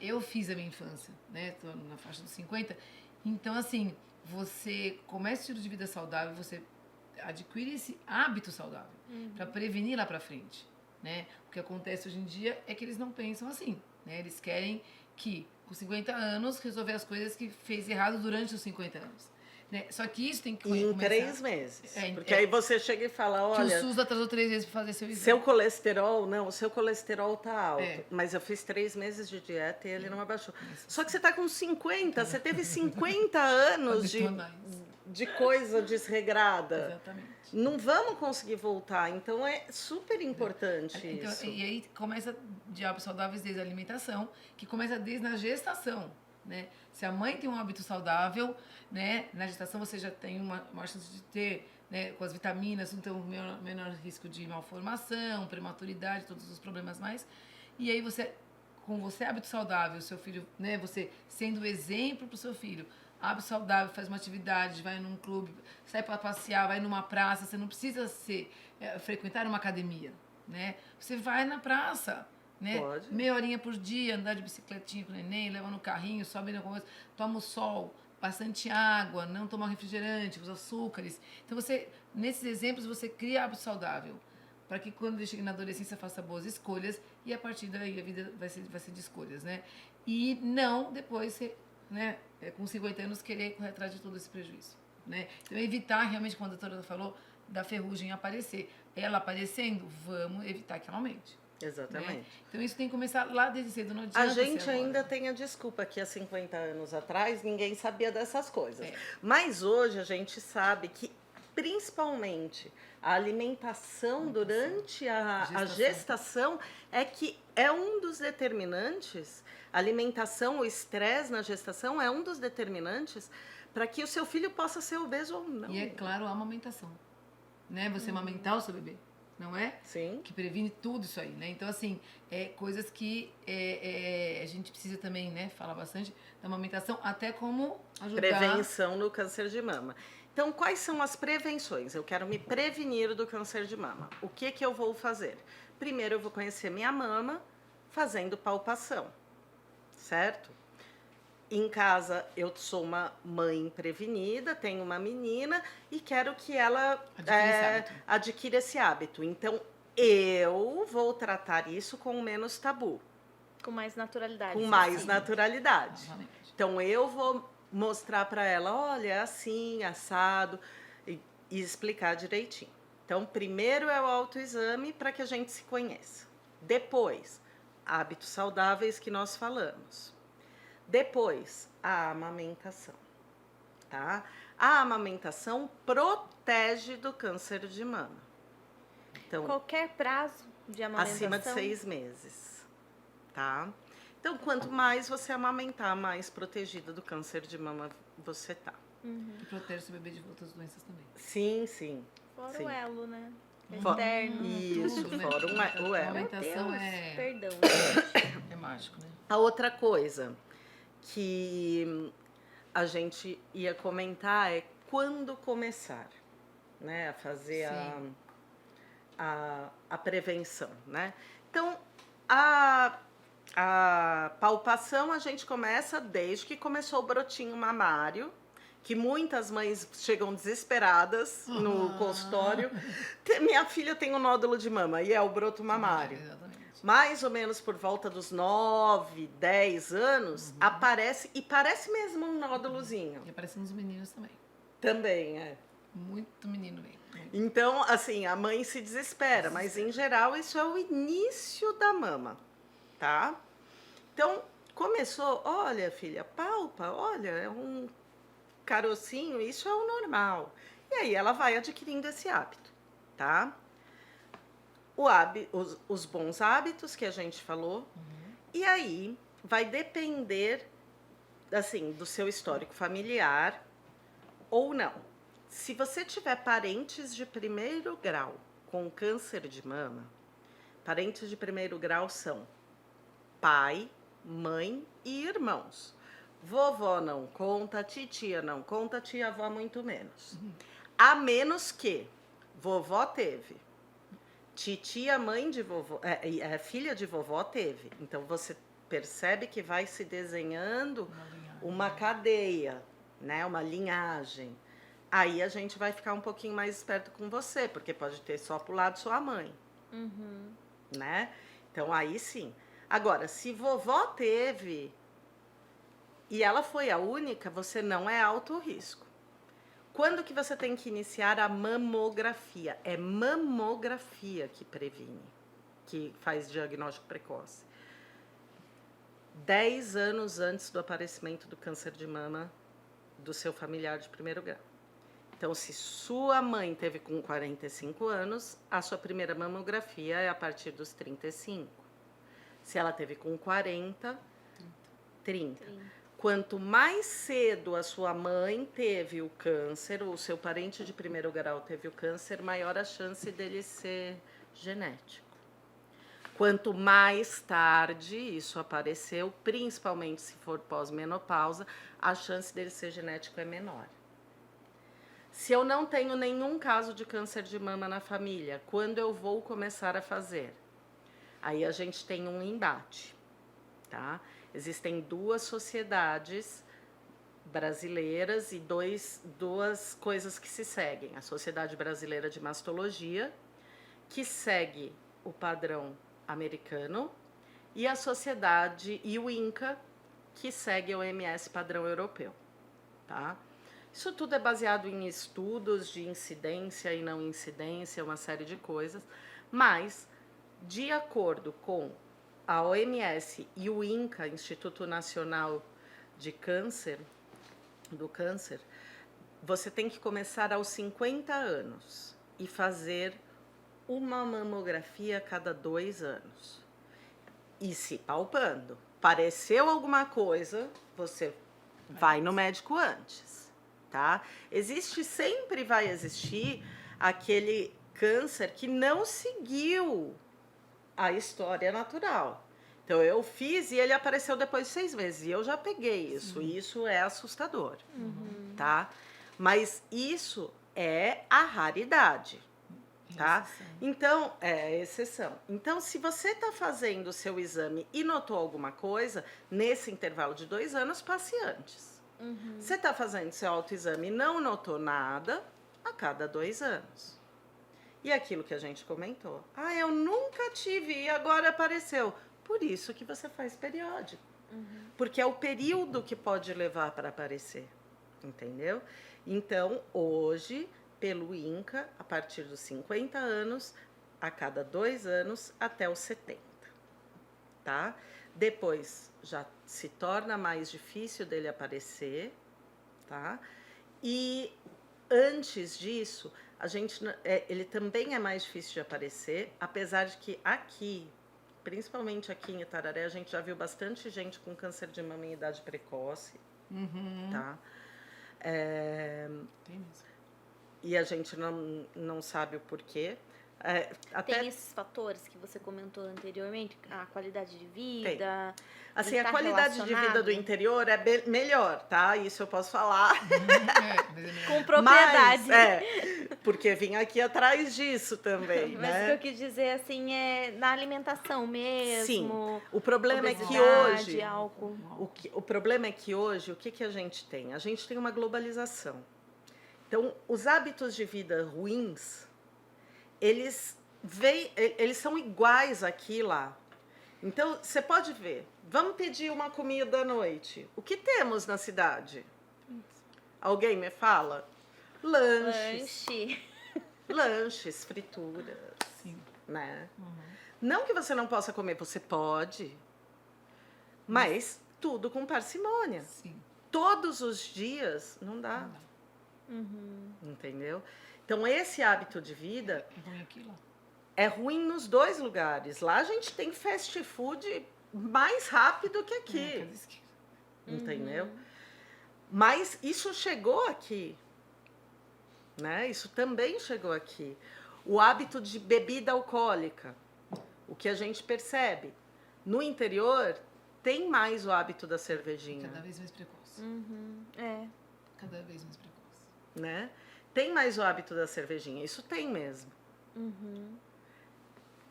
eu fiz na minha infância, né? Tô na faixa dos 50. Então, assim, você começa o estilo de vida saudável, você adquire esse hábito saudável para prevenir lá para frente. Né? O que acontece hoje em dia é que eles não pensam assim, né? Eles querem que, com 50 anos, resolver as coisas que fez errado durante os 50 anos. Né? Só que isso tem que começar... Em 3 meses. Porque aí você chega e fala, olha... Que o SUS atrasou 3 vezes para fazer seu exame. Seu colesterol, não, o seu colesterol tá alto. Mas eu fiz 3 meses de dieta e ele não abaixou. Só que você tá com 50, você teve 50 anos de coisa desregrada. Exatamente. Não vamos conseguir voltar, então é super importante isso. E aí começa de hábitos saudáveis desde a alimentação, que começa desde a gestação, né? Se a mãe tem um hábito saudável, né, na gestação você já tem uma chance de ter, né, com as vitaminas, não tem um menor risco de malformação, prematuridade, todos os problemas mais. E aí você com você, hábito saudável, seu filho, né? Você sendo exemplo para o seu filho. Hábito saudável, faz uma atividade, vai num clube, sai para passear, vai numa praça. Você não precisa frequentar uma academia, né? Você vai na praça, né? Pode. Meia horinha por dia, andar de bicicletinha com o neném, leva no carrinho, sobe no coisa, toma o sol, bastante água, não tomar refrigerante, os açúcares. Então, nesses exemplos, você cria hábito saudável. Para que quando ele chegue na adolescência faça boas escolhas e a partir daí a vida vai ser de escolhas, né? E não depois, né, com 50 anos, querer correr atrás de todo esse prejuízo, né? Então, evitar realmente, como a doutora falou, da ferrugem aparecer. Ela aparecendo, vamos evitar que ela aumente. Exatamente. Né? Então, isso tem que começar lá desde cedo, não adianta A gente ser agora. ainda tem a desculpa que há 50 anos atrás ninguém sabia dessas coisas. É. Mas hoje a gente sabe que, principalmente, a alimentação durante a gestação é um dos determinantes. A alimentação, o estresse na gestação é um dos determinantes para que o seu filho possa ser obeso ou não. E é claro, a amamentação. Né? Você amamentar o seu bebê, não é? Sim. Que previne tudo isso aí, né? Então, assim, coisas que a gente precisa também, né, falar bastante da amamentação, até como ajudar... Prevenção no câncer de mama. Então, quais são as prevenções? Eu quero me prevenir do câncer de mama. O que eu vou fazer? Primeiro, eu vou conhecer minha mama fazendo palpação, certo? Em casa, eu sou uma mãe prevenida, tenho uma menina e quero que ela adquira esse hábito. Então, eu vou tratar isso com menos tabu. Com mais naturalidade. Com mais naturalidade. Exatamente. Então, eu vou mostrar para ela, olha, é assim, assado, e explicar direitinho. Então, primeiro é o autoexame para que a gente se conheça. Depois, hábitos saudáveis que nós falamos. Depois, a amamentação, tá? A amamentação protege do câncer de mama. Então, qualquer prazo de amamentação? Acima de 6 meses, tá? Então, quanto mais você amamentar, mais protegida do câncer de mama você tá. E protege o bebê de outras doenças também. Sim, sim. Fora sim. o elo, né? Fora- Externo. Isso, tudo, né? fora o elo. Amamentação Perdão. é mágico, né? A outra coisa que a gente ia comentar é quando começar, né, a fazer a prevenção, né? Então, a palpação a gente começa desde que começou o brotinho mamário, que muitas mães chegam desesperadas no consultório. Minha filha tem um nódulo de mama e é o broto mamário. Exatamente. Mais ou menos por volta dos 9, 10 anos, aparece, e parece mesmo um nódulozinho. E aparece nos meninos também. Também, é. Muito menino vem. Então, assim, a mãe se desespera, mas em geral isso é o início da mama, tá? Então, começou, olha, filha, palpa, olha, é um carocinho, isso é o normal. E aí ela vai adquirindo esse hábito, tá? Os bons hábitos que a gente falou, e aí vai depender, assim, do seu histórico familiar ou não. Se você tiver parentes de primeiro grau com câncer de mama, parentes de primeiro grau são pai, mãe e irmãos. Vovó não conta, titia não conta, tia-avó muito menos. A menos que vovó teve, titia, mãe de vovó, filha de vovó teve. Então, você percebe que vai se desenhando uma cadeia, né? Uma linhagem. Aí a gente vai ficar um pouquinho mais esperto com você, porque pode ter só pro lado sua mãe. Né? Então, aí sim. Agora, se vovó teve e ela foi a única, você não é alto risco. Quando que você tem que iniciar a mamografia? É mamografia que previne, que faz diagnóstico precoce. 10 anos antes do aparecimento do câncer de mama do seu familiar de primeiro grau. Então, se sua mãe teve com 45 anos, a sua primeira mamografia é a partir dos 35. Se ela teve com 40, 30. Quanto mais cedo a sua mãe teve o câncer, ou o seu parente de primeiro grau teve o câncer, maior a chance dele ser genético. Quanto mais tarde isso apareceu, principalmente se for pós-menopausa, a chance dele ser genético é menor. Se eu não tenho nenhum caso de câncer de mama na família, quando eu vou começar a fazer? Aí a gente tem um embate, tá? Existem 2 sociedades brasileiras e duas coisas que se seguem. A Sociedade Brasileira de Mastologia, que segue o padrão americano, e a Sociedade e o INCA, que segue o OMS padrão europeu, tá? Isso tudo é baseado em estudos de incidência e não incidência, uma série de coisas, mas, de acordo com a OMS e o INCA, Instituto Nacional de Câncer, do Câncer, você tem que começar aos 50 anos e fazer uma mamografia a cada 2 anos. E se palpando. Pareceu alguma coisa, você vai no médico antes, tá? Sempre vai existir aquele câncer que não seguiu a história natural. Então, eu fiz e ele apareceu depois de 6 meses. E eu já peguei isso. E isso é assustador, tá? Mas isso é a raridade, tá? Então, é exceção. Então, se você está fazendo o seu exame e notou alguma coisa, nesse intervalo de 2 anos, passe antes. Você está fazendo seu autoexame e não notou nada, a cada 2 anos. E aquilo que a gente comentou. Eu nunca tive e agora apareceu. Por isso que você faz periódico. Porque é o período que pode levar para aparecer. Entendeu? Então, hoje, pelo INCA, a partir dos 50 anos, a cada 2 anos, até os 70. Tá? Depois, já se torna mais difícil dele aparecer. Tá? E antes disso, ele também é mais difícil de aparecer, apesar de que aqui, principalmente aqui em Itararé, a gente já viu bastante gente com câncer de mama em idade precoce, tá? Tem mesmo. E a gente não sabe o porquê. Tem esses fatores que você comentou anteriormente, a qualidade de vida. Assim, a qualidade de vida do interior é melhor, tá? Isso eu posso falar. Com propriedade. Porque vim aqui atrás disso também, Mas o que eu quis dizer, assim, é na alimentação mesmo. Sim. O problema é que hoje... álcool. O problema é que hoje, o que a gente tem? A gente tem uma globalização. Então, os hábitos de vida ruins, eles são iguais aqui e lá. Então, você pode ver. Vamos pedir uma comida à noite. O que temos na cidade? Alguém me fala? Lanches, frituras. Sim. Né? Não que você não possa comer, você pode. Mas tudo com parcimônia. Sim. Todos os dias não dá. Entendeu? Então, esse hábito de vida é ruim nos 2 lugares. Lá a gente tem fast food mais rápido que aqui. Entendeu? Mas isso chegou aqui. Né? Isso também chegou aqui. O hábito de bebida alcoólica. O que a gente percebe. No interior, tem mais o hábito da cervejinha. Cada vez mais precoce. Cada vez mais precoce. Né? Tem mais o hábito da cervejinha. Isso tem mesmo.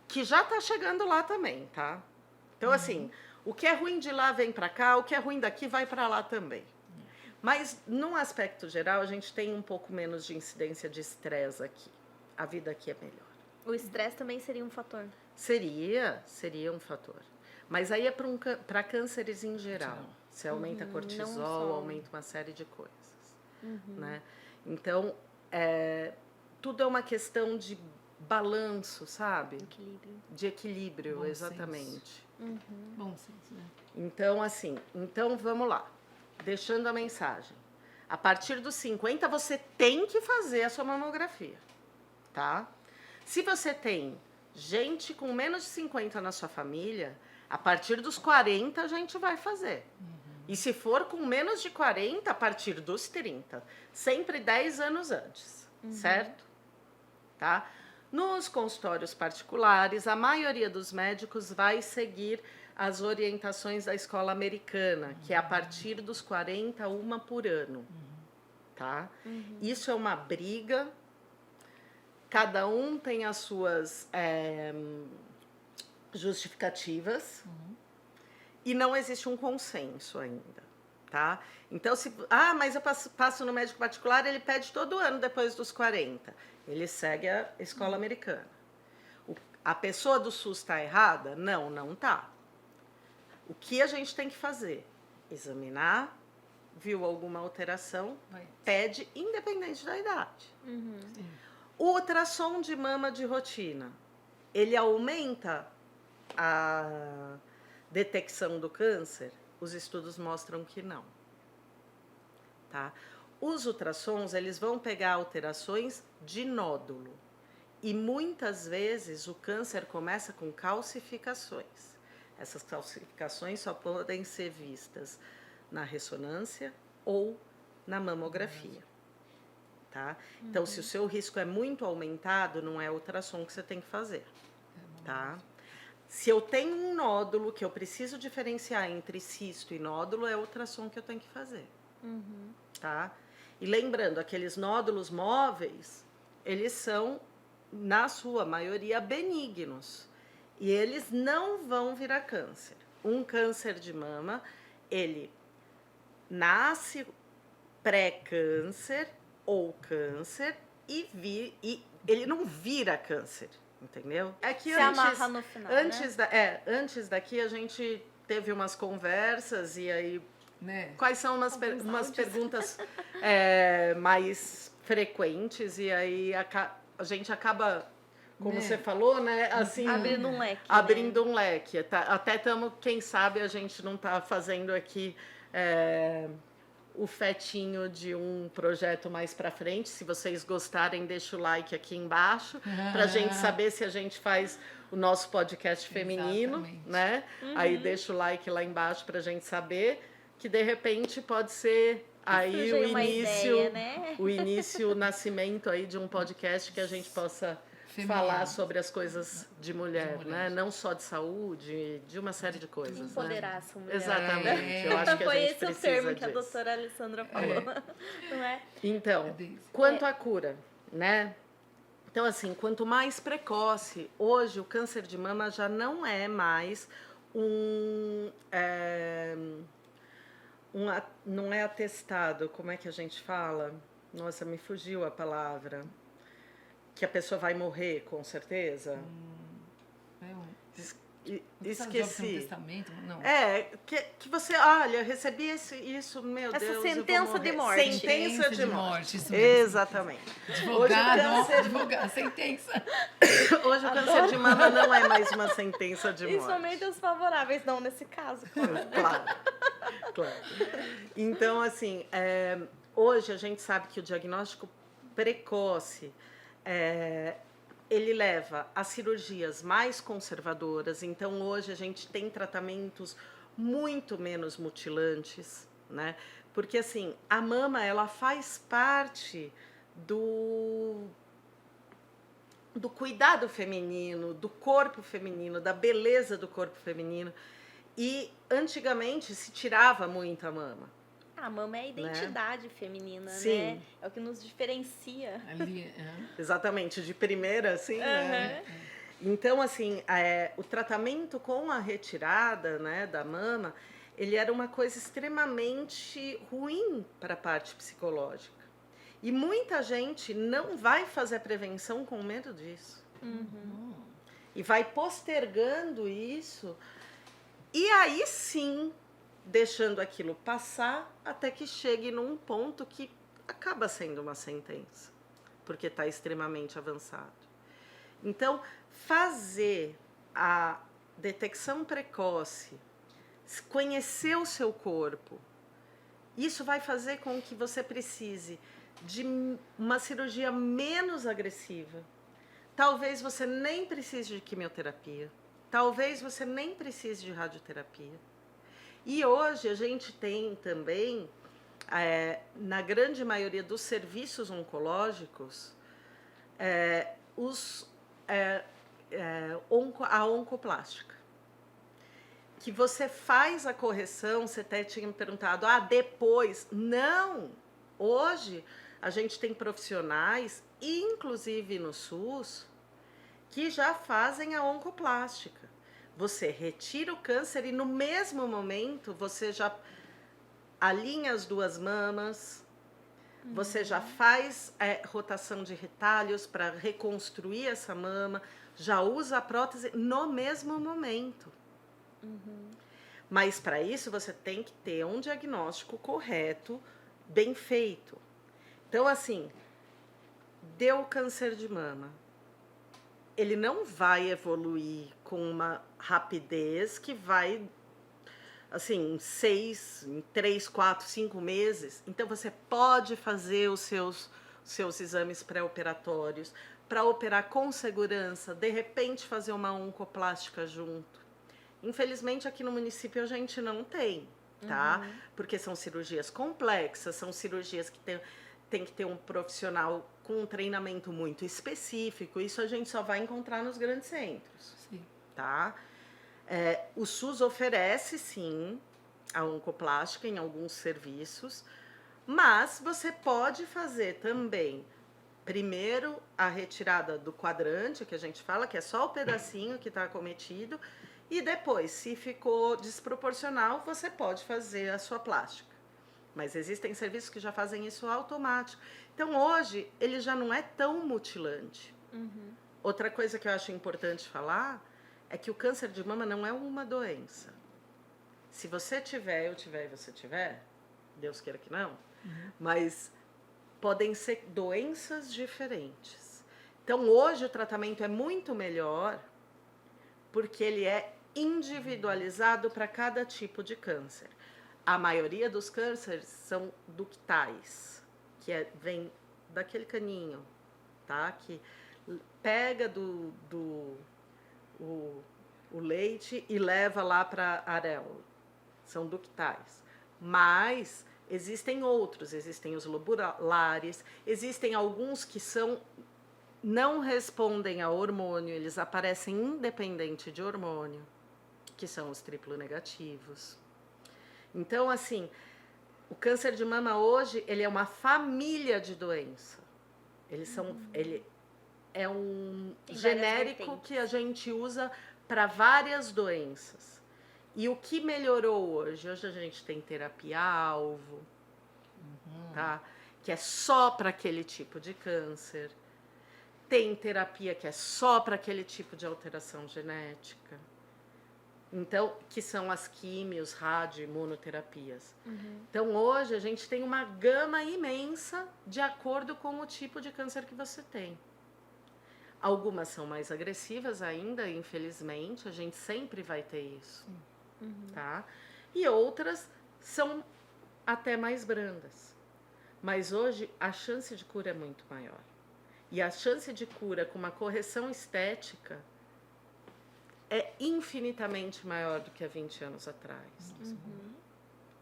Que já está chegando lá também, tá? Então, assim, o que é ruim de lá vem para cá, o que é ruim daqui vai para lá também. Mas, num aspecto geral, a gente tem um pouco menos de incidência de estresse aqui. A vida aqui é melhor. O estresse também seria um fator? Seria um fator. Mas aí é para cânceres em geral. Você aumenta cortisol, aumenta uma série de coisas. Né? Então, tudo é uma questão de balanço, sabe? De equilíbrio, bom exatamente. Bom senso, né? Então, assim, vamos lá. Deixando a mensagem. A partir dos 50, você tem que fazer a sua mamografia, tá? Se você tem gente com menos de 50 na sua família, a partir dos 40 a gente vai fazer. E se for com menos de 40, a partir dos 30. Sempre 10 anos antes, certo? Tá? Nos consultórios particulares, a maioria dos médicos vai seguir as orientações da escola americana, que é a partir dos 40, uma por ano. Tá? Isso é uma briga, cada um tem as suas justificativas e não existe um consenso ainda. Tá? Então, mas eu passo no médico particular, ele pede todo ano depois dos 40. Ele segue a escola americana. A pessoa do SUS está errada? Não, não está. O que a gente tem que fazer? Examinar, viu alguma alteração, pede independente da idade. O ultrassom de mama de rotina, ele aumenta a detecção do câncer? Os estudos mostram que não. Tá? Os ultrassons, eles vão pegar alterações de nódulo. E muitas vezes o câncer começa com calcificações. Essas calcificações só podem ser vistas na ressonância ou na mamografia. Tá? Então, se o seu risco é muito aumentado, não é ultrassom que você tem que fazer. Tá? Se eu tenho um nódulo que eu preciso diferenciar entre cisto e nódulo, é ultrassom que eu tenho que fazer. Tá? E lembrando, aqueles nódulos móveis, eles são, na sua maioria, benignos. E eles não vão virar câncer. Um câncer de mama, ele nasce pré-câncer ou câncer e ele não vira câncer. Entendeu? Se amarra no final, antes daqui a gente teve umas conversas e aí quais são umas perguntas mais frequentes e aí a gente acaba, como você falou, né, assim, abrindo um leque. Abrindo um leque. Até estamos, quem sabe a gente não está fazendo aqui o fetinho de um projeto mais para frente. Se vocês gostarem, deixa o like aqui embaixo, para a gente saber se a gente faz o nosso podcast feminino, né? Aí deixa o like lá embaixo para a gente saber que, de repente, pode ser aí o início, o nascimento aí de um podcast que a gente possa falar sobre as coisas de mulher, né? Não só de saúde, de uma série de coisas. De empoderar essa mulher. Exatamente. Eu acho que Foi a gente esse o precisa termo que disso. a doutora Alessandra falou, não é? Então, quanto à cura, né? Então, assim, quanto mais precoce, hoje o câncer de mama já não é mais não é atestado, como é que a gente fala? Nossa, me fugiu a palavra. Que a pessoa vai morrer, com certeza. Esqueci. Testamento? Não. Que você, olha, recebi isso, meu Deus. Essa sentença de morte. Sentença de morte. Isso mesmo. Exatamente. Advogado, sentença. Hoje o câncer de mama não é mais uma sentença de morte. Principalmente os favoráveis, não nesse caso. Claro. Então, assim, hoje a gente sabe que o diagnóstico precoce ele leva a cirurgias mais conservadoras. Então, hoje a gente tem tratamentos muito menos mutilantes, né? Porque, assim, a mama, ela faz parte do cuidado feminino, do corpo feminino, da beleza do corpo feminino. E, antigamente, se tirava muito a mama. A mama é a identidade feminina, Sim. né? É o que nos diferencia. Exatamente, de primeira, assim, né? Então, assim, o tratamento com a retirada, né, da mama, ele era uma coisa extremamente ruim para a parte psicológica. E muita gente não vai fazer a prevenção com medo disso. E vai postergando isso, e aí sim, deixando aquilo passar até que chegue num ponto que acaba sendo uma sentença, porque está extremamente avançado. Então, fazer a detecção precoce, conhecer o seu corpo, isso vai fazer com que você precise de uma cirurgia menos agressiva. Talvez você nem precise de quimioterapia, talvez você nem precise de radioterapia. E hoje a gente tem também, na grande maioria dos serviços oncológicos, os a oncoplástica. Que você faz a correção, você até tinha me perguntado, depois. Não! Hoje, a gente tem profissionais, inclusive no SUS, que já fazem a oncoplástica. Você retira o câncer e no mesmo momento você já alinha as duas mamas, você já faz rotação de retalhos para reconstruir essa mama, já usa a prótese no mesmo momento. Mas para isso você tem que ter um diagnóstico correto, bem feito. Então, assim, deu câncer de mama. Ele não vai evoluir com uma rapidez que vai, assim, em 3, 4, 5 meses. Então, você pode fazer os seus exames pré-operatórios para operar com segurança, de repente fazer uma oncoplástica junto. Infelizmente, aqui no município a gente não tem, tá? Porque são cirurgias complexas, são cirurgias que tem que ter um profissional com um treinamento muito específico. Isso a gente só vai encontrar nos grandes centros, tá? O SUS oferece, sim, a oncoplástica em alguns serviços, mas você pode fazer também, primeiro, a retirada do quadrante, que a gente fala, que é só o pedacinho que está acometido, e depois, se ficou desproporcional, você pode fazer a sua plástica. Mas existem serviços que já fazem isso automático. Então, hoje, ele já não é tão mutilante. Outra coisa que eu acho importante falar é que o câncer de mama não é uma doença. Se você tiver, eu tiver e você tiver, Deus queira que não, mas podem ser doenças diferentes. Então, hoje, o tratamento é muito melhor porque ele é individualizado para cada tipo de câncer. A maioria dos cânceres são ductais, que vem daquele caninho, tá? Que pega o leite e leva lá para a areola. São ductais. Mas existem outros, existem os lobulares, existem alguns que não respondem a hormônio, eles aparecem independente de hormônio, que são os triplo negativos. Então, assim, o câncer de mama hoje, ele é uma família de doença. Ele é um genérico que a gente usa para várias doenças. E o que melhorou hoje? Hoje a gente tem terapia-alvo, tá? Que é só para aquele tipo de câncer. Tem terapia que é só para aquele tipo de alteração genética. Então, que são as químios, rádio, imunoterapias. Então, hoje a gente tem uma gama imensa de acordo com o tipo de câncer que você tem. Algumas são mais agressivas ainda, infelizmente, a gente sempre vai ter isso, tá? E outras são até mais brandas. Mas hoje a chance de cura é muito maior. E a chance de cura com uma correção estética é infinitamente maior do que há 20 anos atrás.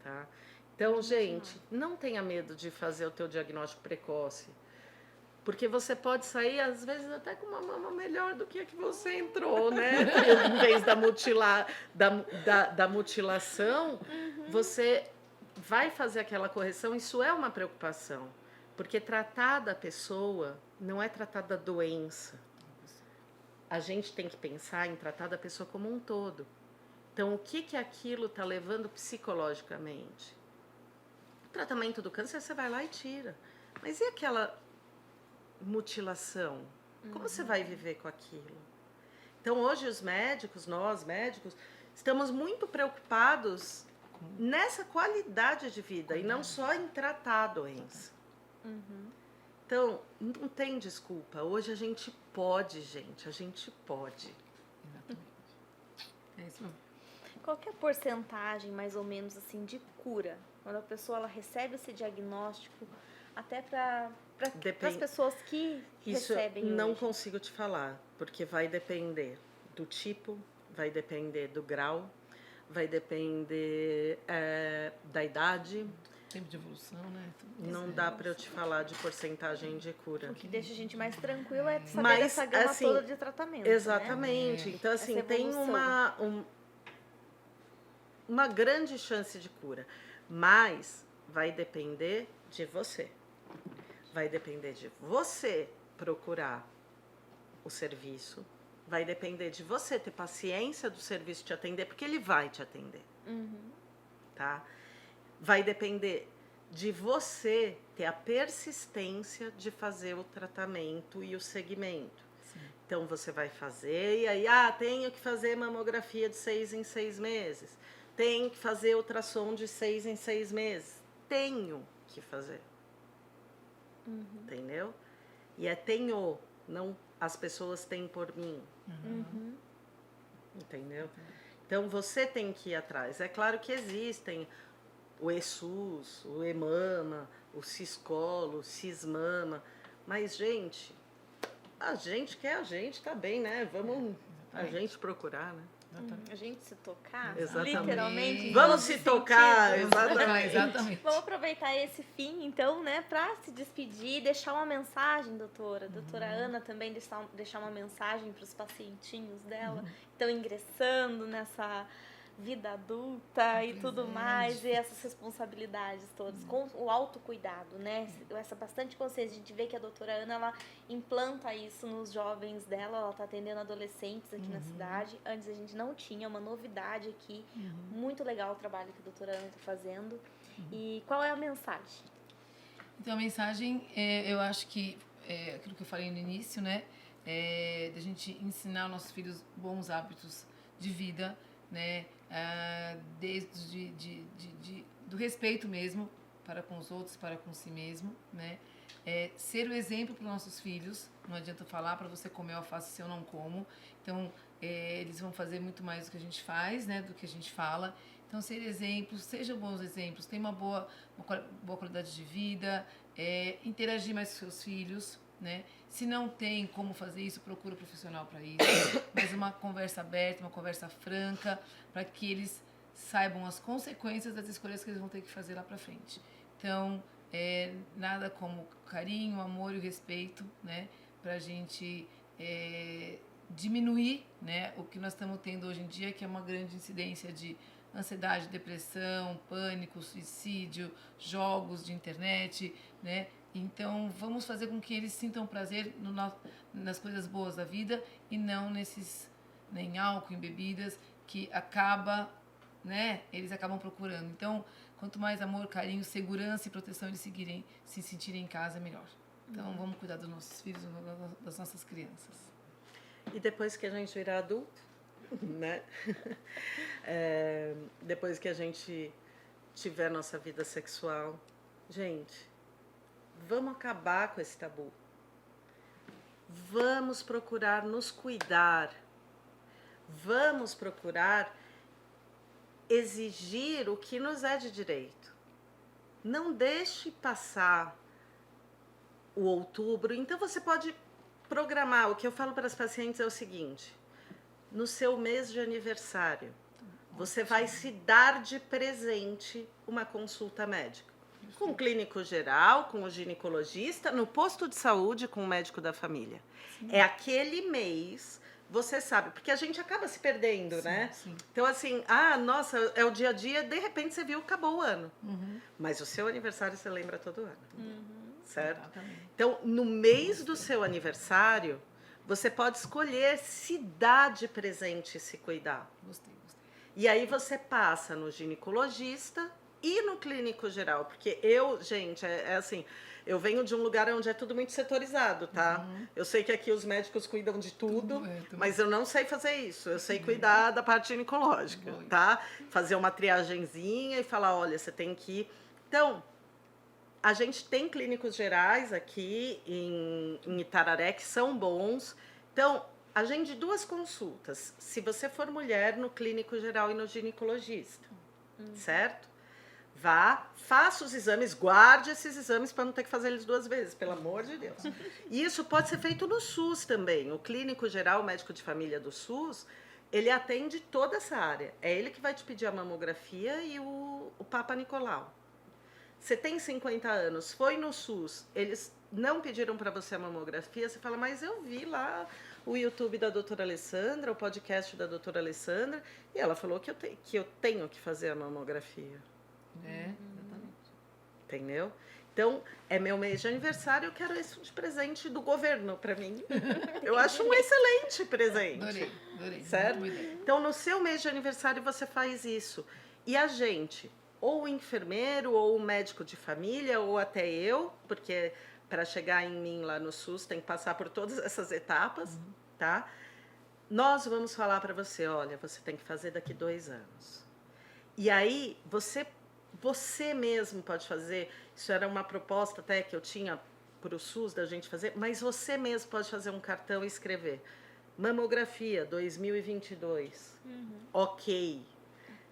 Tá? Então, gente, não tenha medo de fazer o teu diagnóstico precoce. Porque você pode sair, às vezes, até com uma mama melhor do que a que você entrou, né? Em vez da mutilação, você vai fazer aquela correção. Isso é uma preocupação. Porque tratar da pessoa não é tratar da doença. A gente tem que pensar em tratar da pessoa como um todo. Então, o que aquilo está levando psicologicamente? O tratamento do câncer, você vai lá e tira. Mas e aquela mutilação? Como você vai viver com aquilo? Então, hoje, nós médicos, estamos muito preocupados nessa qualidade de vida e não só em tratar a doença. Então, não tem desculpa. Hoje a gente pode, gente. A gente pode. É isso mesmo. Qual que é a porcentagem, mais ou menos, assim, de cura? Quando a pessoa ela recebe esse diagnóstico, até para as pessoas que recebem Isso não hoje. consigo te falar, porque vai depender do tipo, vai depender do grau, vai depender da idade, tempo de evolução, né? Tudo Não isso, dá né? para eu te falar de porcentagem de cura. O que deixa a gente mais tranquila é saber Mas, dessa gama assim, toda de tratamento. Exatamente. Né? Então, assim, Essa tem evolução. uma grande chance de cura. Mas vai depender de você. Vai depender de você procurar o serviço. Vai depender de você ter paciência do serviço te atender, porque ele vai te atender. Tá? Vai depender de você ter a persistência de fazer o tratamento e o segmento. Sim. Então, você vai fazer e aí, tenho que fazer mamografia de 6 em 6 meses. Tenho que fazer ultrassom de 6 em 6 meses. Tenho que fazer. Entendeu? E é tenho, não as pessoas têm por mim. Entendeu? Então, você tem que ir atrás. É claro que existem o ESUS, o EMAMA, o Ciscolo, o Cismama. Mas, gente, a gente quer a gente, tá bem, né? Vamos a gente procurar, né? A gente se tocar, Exatamente. literalmente. em Vamos todos se os tocar, sentidos. Exatamente. Vamos aproveitar esse fim, então, né, para se despedir, deixar uma mensagem, doutora. Doutora Ana também deixar uma mensagem para os pacientinhos dela, que estão ingressando nessa vida adulta e tudo mais, e essas responsabilidades todas, com o autocuidado, né? Essa bastante consciência. A gente vê que a doutora Ana, ela implanta isso nos jovens dela, ela está atendendo adolescentes aqui na cidade. Antes a gente não tinha, uma novidade aqui. Muito legal o trabalho que a doutora Ana está fazendo. E qual é a mensagem? Então, a mensagem, eu acho que é aquilo que eu falei no início, né? Da gente ensinar aos nossos filhos bons hábitos de vida, né? Desde do respeito mesmo para com os outros, para com si mesmo, né? Ser o exemplo para os nossos filhos. Não adianta falar para você comer alface se eu não como. Então, eles vão fazer muito mais do que a gente faz, né? Do que a gente fala. Então, ser exemplos, sejam bons exemplos, tenha uma boa qualidade de vida, interagir mais com seus filhos, né? Se não tem como fazer isso, procura um profissional para isso. Mas uma conversa aberta, uma conversa franca, para que eles saibam as consequências das escolhas que eles vão ter que fazer lá para frente. Então, nada como carinho, amor e respeito, né? Para a gente diminuir, né, o que nós estamos tendo hoje em dia, que é uma grande incidência de ansiedade, depressão, pânico, suicídio, jogos de internet, né? Então, vamos fazer com que eles sintam prazer nas coisas boas da vida e não em álcool, em bebidas, que eles acabam procurando. Então, quanto mais amor, carinho, segurança e proteção eles se sentirem em casa, melhor. Então, vamos cuidar dos nossos filhos, das nossas crianças. E depois que a gente virar adulto, né? Depois que a gente tiver nossa vida sexual, gente, vamos acabar com esse tabu. Vamos procurar nos cuidar. Vamos procurar exigir o que nos é de direito. Não deixe passar o outubro. Então, você pode programar. O que eu falo para as pacientes é o seguinte: no seu mês de aniversário, você vai se dar de presente uma consulta médica. Com o clínico geral, com o ginecologista, no posto de saúde, com o médico da família. Sim. É aquele mês, você sabe, porque a gente acaba se perdendo, sim, né? Sim. Então, assim, nossa, é o dia a dia, de repente você viu, acabou o ano. Mas o seu aniversário você lembra todo ano. Certo? Exatamente. Então, no mês do seu aniversário, você pode escolher se dar de presente e se cuidar. Gostei. E aí você passa no ginecologista e no clínico geral, porque gente, assim, eu venho de um lugar onde é tudo muito setorizado, tá? Eu sei que aqui os médicos cuidam de tudo, mas eu não sei fazer isso. Eu sei cuidar da parte ginecológica, tá? Fazer uma triagenzinha e falar, olha, você tem que ir. Então, a gente tem clínicos gerais aqui em Itararé que são bons. Então, agende 2 consultas. Se você for mulher, no clínico geral e no ginecologista, certo? Vá, faça os exames, guarde esses exames para não ter que fazer eles 2 vezes, pelo amor de Deus. E isso pode ser feito no SUS também. O clínico geral, o médico de família do SUS, ele atende toda essa área. É ele que vai te pedir a mamografia e o Papa Nicolau. Você tem 50 anos, foi no SUS, eles não pediram para você a mamografia, você fala, mas eu vi lá o YouTube da doutora Alessandra, o podcast da doutora Alessandra, e ela falou que eu tenho que fazer a mamografia. Exatamente. Entendeu? Então, é meu mês de aniversário, eu quero isso de presente do governo para mim. Eu acho um excelente presente. Adorei. Certo? Boa ideia. Então, no seu mês de aniversário, você faz isso. E a gente, ou o enfermeiro, ou o médico de família, ou até eu, porque para chegar em mim lá no SUS tem que passar por todas essas etapas, tá? Nós vamos falar para você, olha, você tem que fazer daqui 2 anos. E aí, você mesmo pode fazer, isso era uma proposta até que eu tinha para o SUS da gente fazer, mas você mesmo pode fazer um cartão e escrever mamografia 2022, ok.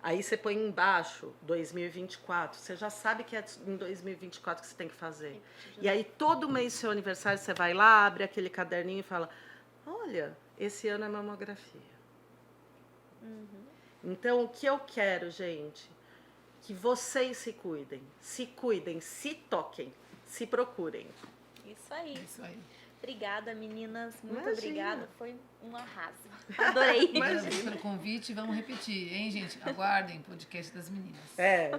Aí você põe embaixo 2024, você já sabe que é em 2024 que você tem que fazer. E aí todo mês do seu aniversário você vai lá, abre aquele caderninho e fala, olha, esse ano é mamografia. Então o que eu quero, gente, que vocês se cuidem, se toquem, se procurem. Isso aí. Isso aí. Obrigada, meninas. Muito Imagina. obrigada. Foi um arraso. Adorei. Obrigada pelo convite. Vamos repetir, hein, gente? Aguardem o podcast das meninas. É.